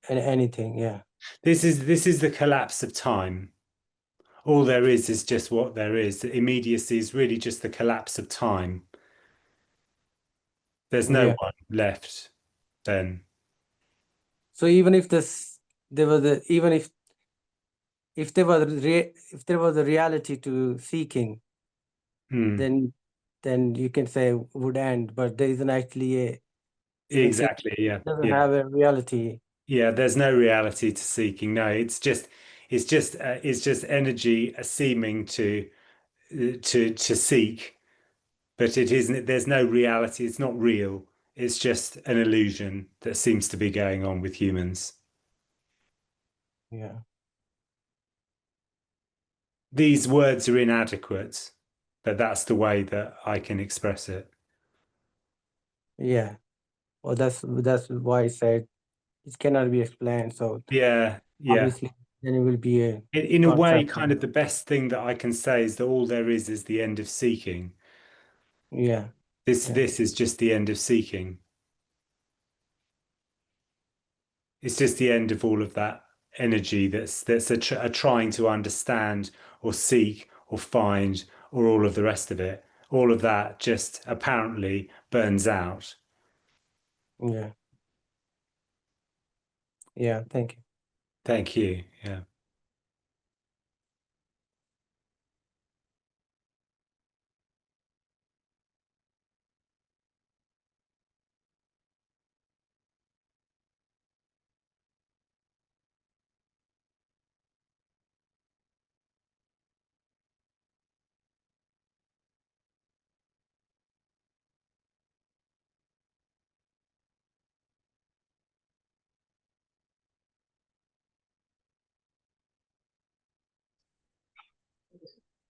Speaker 12: anything. Yeah.
Speaker 1: This is the collapse of time. All there is just what there is. The immediacy is really just the collapse of time. There's no
Speaker 12: Yeah.
Speaker 1: one left then.
Speaker 12: So even if there was even if there was if there was a reality to seeking, then you can say would end, but there isn't actually a even
Speaker 1: Exactly, yeah.
Speaker 12: doesn't have a reality.
Speaker 1: Yeah, there's no reality to seeking. No, it's just energy seeming to seek, but it isn't. There's no reality. It's not real. It's just an illusion that seems to be going on with humans.
Speaker 12: Yeah.
Speaker 1: These words are inadequate, but that's the way that I can express it.
Speaker 12: Yeah. Well, that's why I said it cannot be explained. So
Speaker 1: Yeah.
Speaker 12: obviously then it will be a
Speaker 1: In a way,
Speaker 12: concept.
Speaker 1: kind of the best thing that I can say is that all there is the end of seeking.
Speaker 12: Yeah.
Speaker 1: This is just the end of seeking. It's just the end of all of that energy that's a trying to understand or seek or find or all of the rest of it. All of that just apparently burns out.
Speaker 12: Yeah. Yeah. Thank you.
Speaker 1: Thank you. Yeah.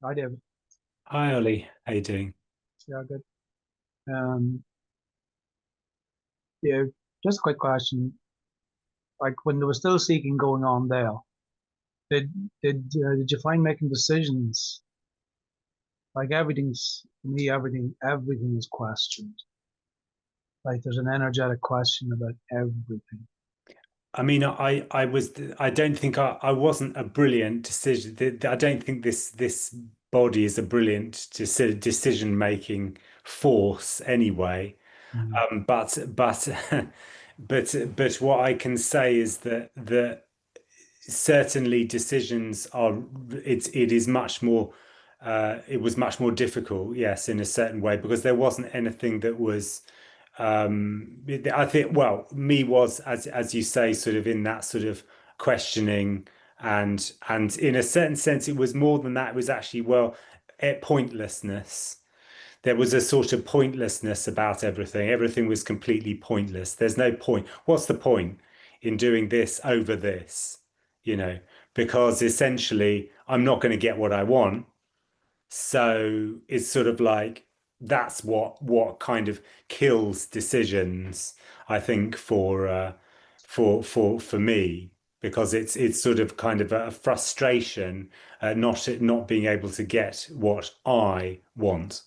Speaker 13: Hi, David.
Speaker 1: Hi, Ollie. How you doing?
Speaker 13: Yeah, good. Um, yeah, just a quick question. Like when there was still seeking going on there, did you find making decisions like everything's for me everything is questioned. Like there's an energetic question about everything.
Speaker 1: I mean, I don't think I wasn't a brilliant decision. I don't think this body is a brilliant decision making force anyway. But but what I can say is that certainly decisions are it is much more it was much more difficult, yes, in a certain way, because there wasn't anything that was I think, well, me was, as you say, sort of in that sort of questioning, and in a certain sense it was more than that. It was actually, well, pointlessness. There was a sort of pointlessness about everything. Everything was completely pointless. There's no point. What's the point in doing this over this? You know, because essentially I'm not going to get what I want. So it's sort of like that's what kind of kills decisions, I think, for me, because it's sort of kind of a frustration at not being able to get what I want.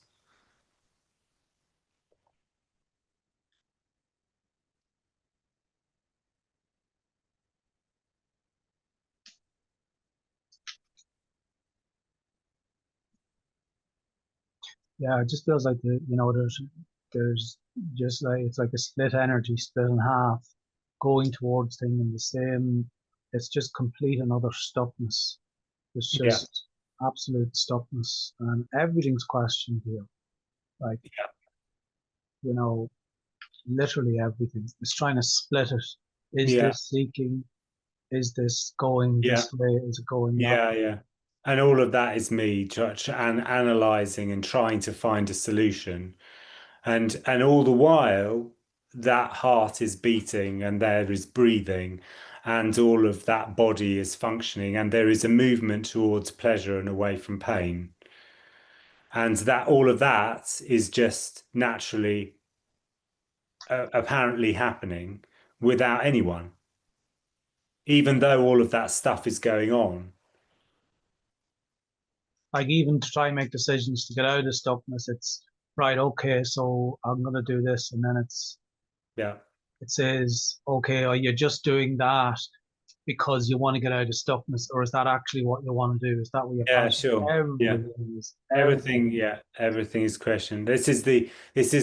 Speaker 13: Yeah, it just feels like there's just like it's like a split energy, split in half, going towards thing in the same. It's just complete and utter stuckness. It's
Speaker 1: Yeah,
Speaker 13: just absolute stuckness, and everything's questioned here. Like
Speaker 1: yeah,
Speaker 13: literally everything. It's trying to split it. Is
Speaker 1: yeah,
Speaker 13: this seeking? Is this going
Speaker 1: yeah,
Speaker 13: this way? Is it going that
Speaker 1: yeah,
Speaker 13: way?
Speaker 1: yeah. And all of that is me and analyzing and trying to find a solution. And all the while, that heart is beating and there is breathing and all of that body is functioning and there is a movement towards pleasure and away from pain. And that all of that is just naturally apparently happening without anyone, even though all of that stuff is going on.
Speaker 13: Like even to try and make decisions to get out of stuckness, it's right. Okay, so I'm gonna do this, and then
Speaker 1: Yeah.
Speaker 13: it says, okay, are you just doing that because you want to get out of stuckness, or is that actually what you want to do? Is that what your
Speaker 1: Yeah,
Speaker 13: passion?
Speaker 1: sure. Yeah.
Speaker 13: Everything is
Speaker 1: Everything,
Speaker 13: everything.
Speaker 1: yeah, everything is questioned. This is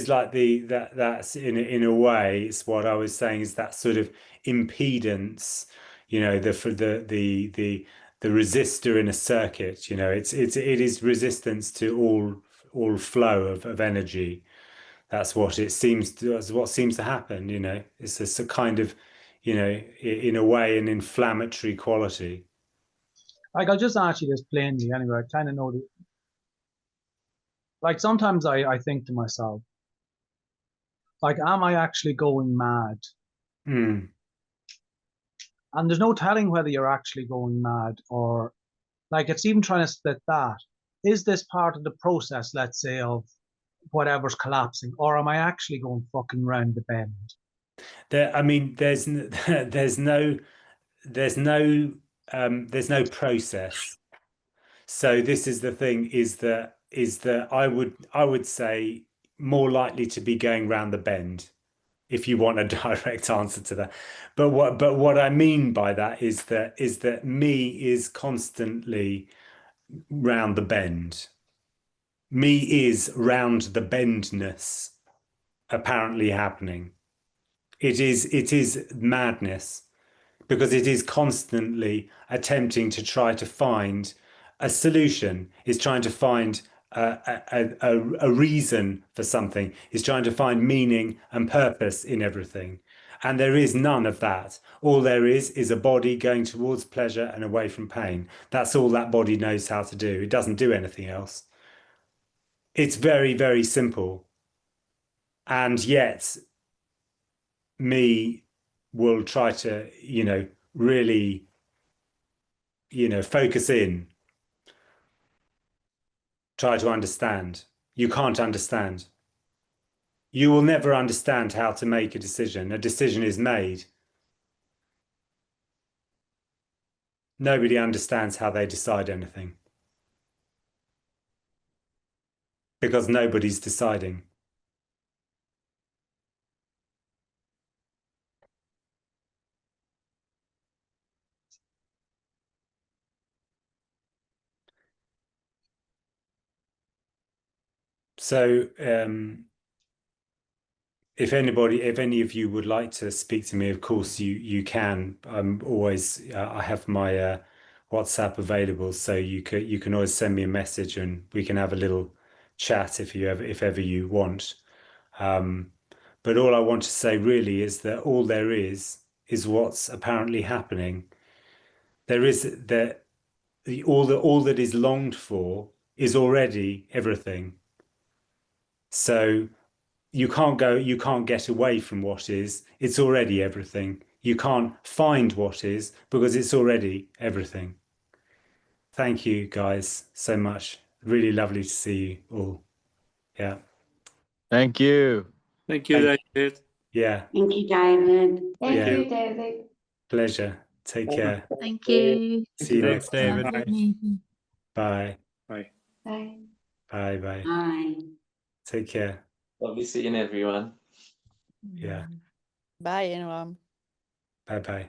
Speaker 1: like that's in a way, it's what I was saying is that sort of impedance, the for the resistor in a circuit, it is resistance to all flow of energy. That's what it seems to, that's what seems to happen, It's a kind of, in a way, an inflammatory quality.
Speaker 13: Like I'll just ask you this plainly anyway. I kind of know that. Like sometimes I think to myself, like, am I actually going mad?
Speaker 1: Mm.
Speaker 13: And there's no telling whether you're actually going mad or like it's even trying to split that. Is this part of the process, let's say, of whatever's collapsing, or am I actually going fucking round the bend?
Speaker 1: I mean, there's no there's no there's no process. So this is the thing is that I would say more likely to be going round the bend if you want a direct answer to that. But what I mean by that is that me is constantly round the bend. Me is round the bendness apparently happening. It is madness because it is constantly attempting to try to find a solution, is trying to find a reason for something, is trying to find meaning and purpose in everything. And there is none of that. All there is a body going towards pleasure and away from pain. That's all that body knows how to do. It doesn't do anything else. It's very, very simple. And yet, me will try to, really, focus in, try to understand. You can't understand. You will never understand how to make a decision. A decision is made. Nobody understands how they decide anything because nobody's deciding. So, if any of you would like to speak to me, of course you can. I have my WhatsApp available, so you can always send me a message and we can have a little chat if ever you want. But all I want to say really is that all there is what's apparently happening. There is that all that is longed for is already everything. So you can't get away from what is. It's already everything. You can't find what is because it's already everything. Thank you guys so much. Really lovely to see you all. Yeah.
Speaker 3: Thank you.
Speaker 14: Thank you,
Speaker 1: Thank
Speaker 14: David.
Speaker 1: Yeah.
Speaker 6: Thank you, David.
Speaker 11: Thank
Speaker 1: Yeah.
Speaker 11: you, David.
Speaker 1: Pleasure. Take care.
Speaker 14: Thank you.
Speaker 1: See you next
Speaker 14: Have
Speaker 1: time.
Speaker 14: a good meeting.
Speaker 1: Bye.
Speaker 10: Bye.
Speaker 11: Bye.
Speaker 1: Bye. Bye.
Speaker 6: Bye.
Speaker 1: Take care.
Speaker 9: Lovely seeing everyone.
Speaker 1: Yeah.
Speaker 2: Bye, Inram.
Speaker 1: Bye. Bye.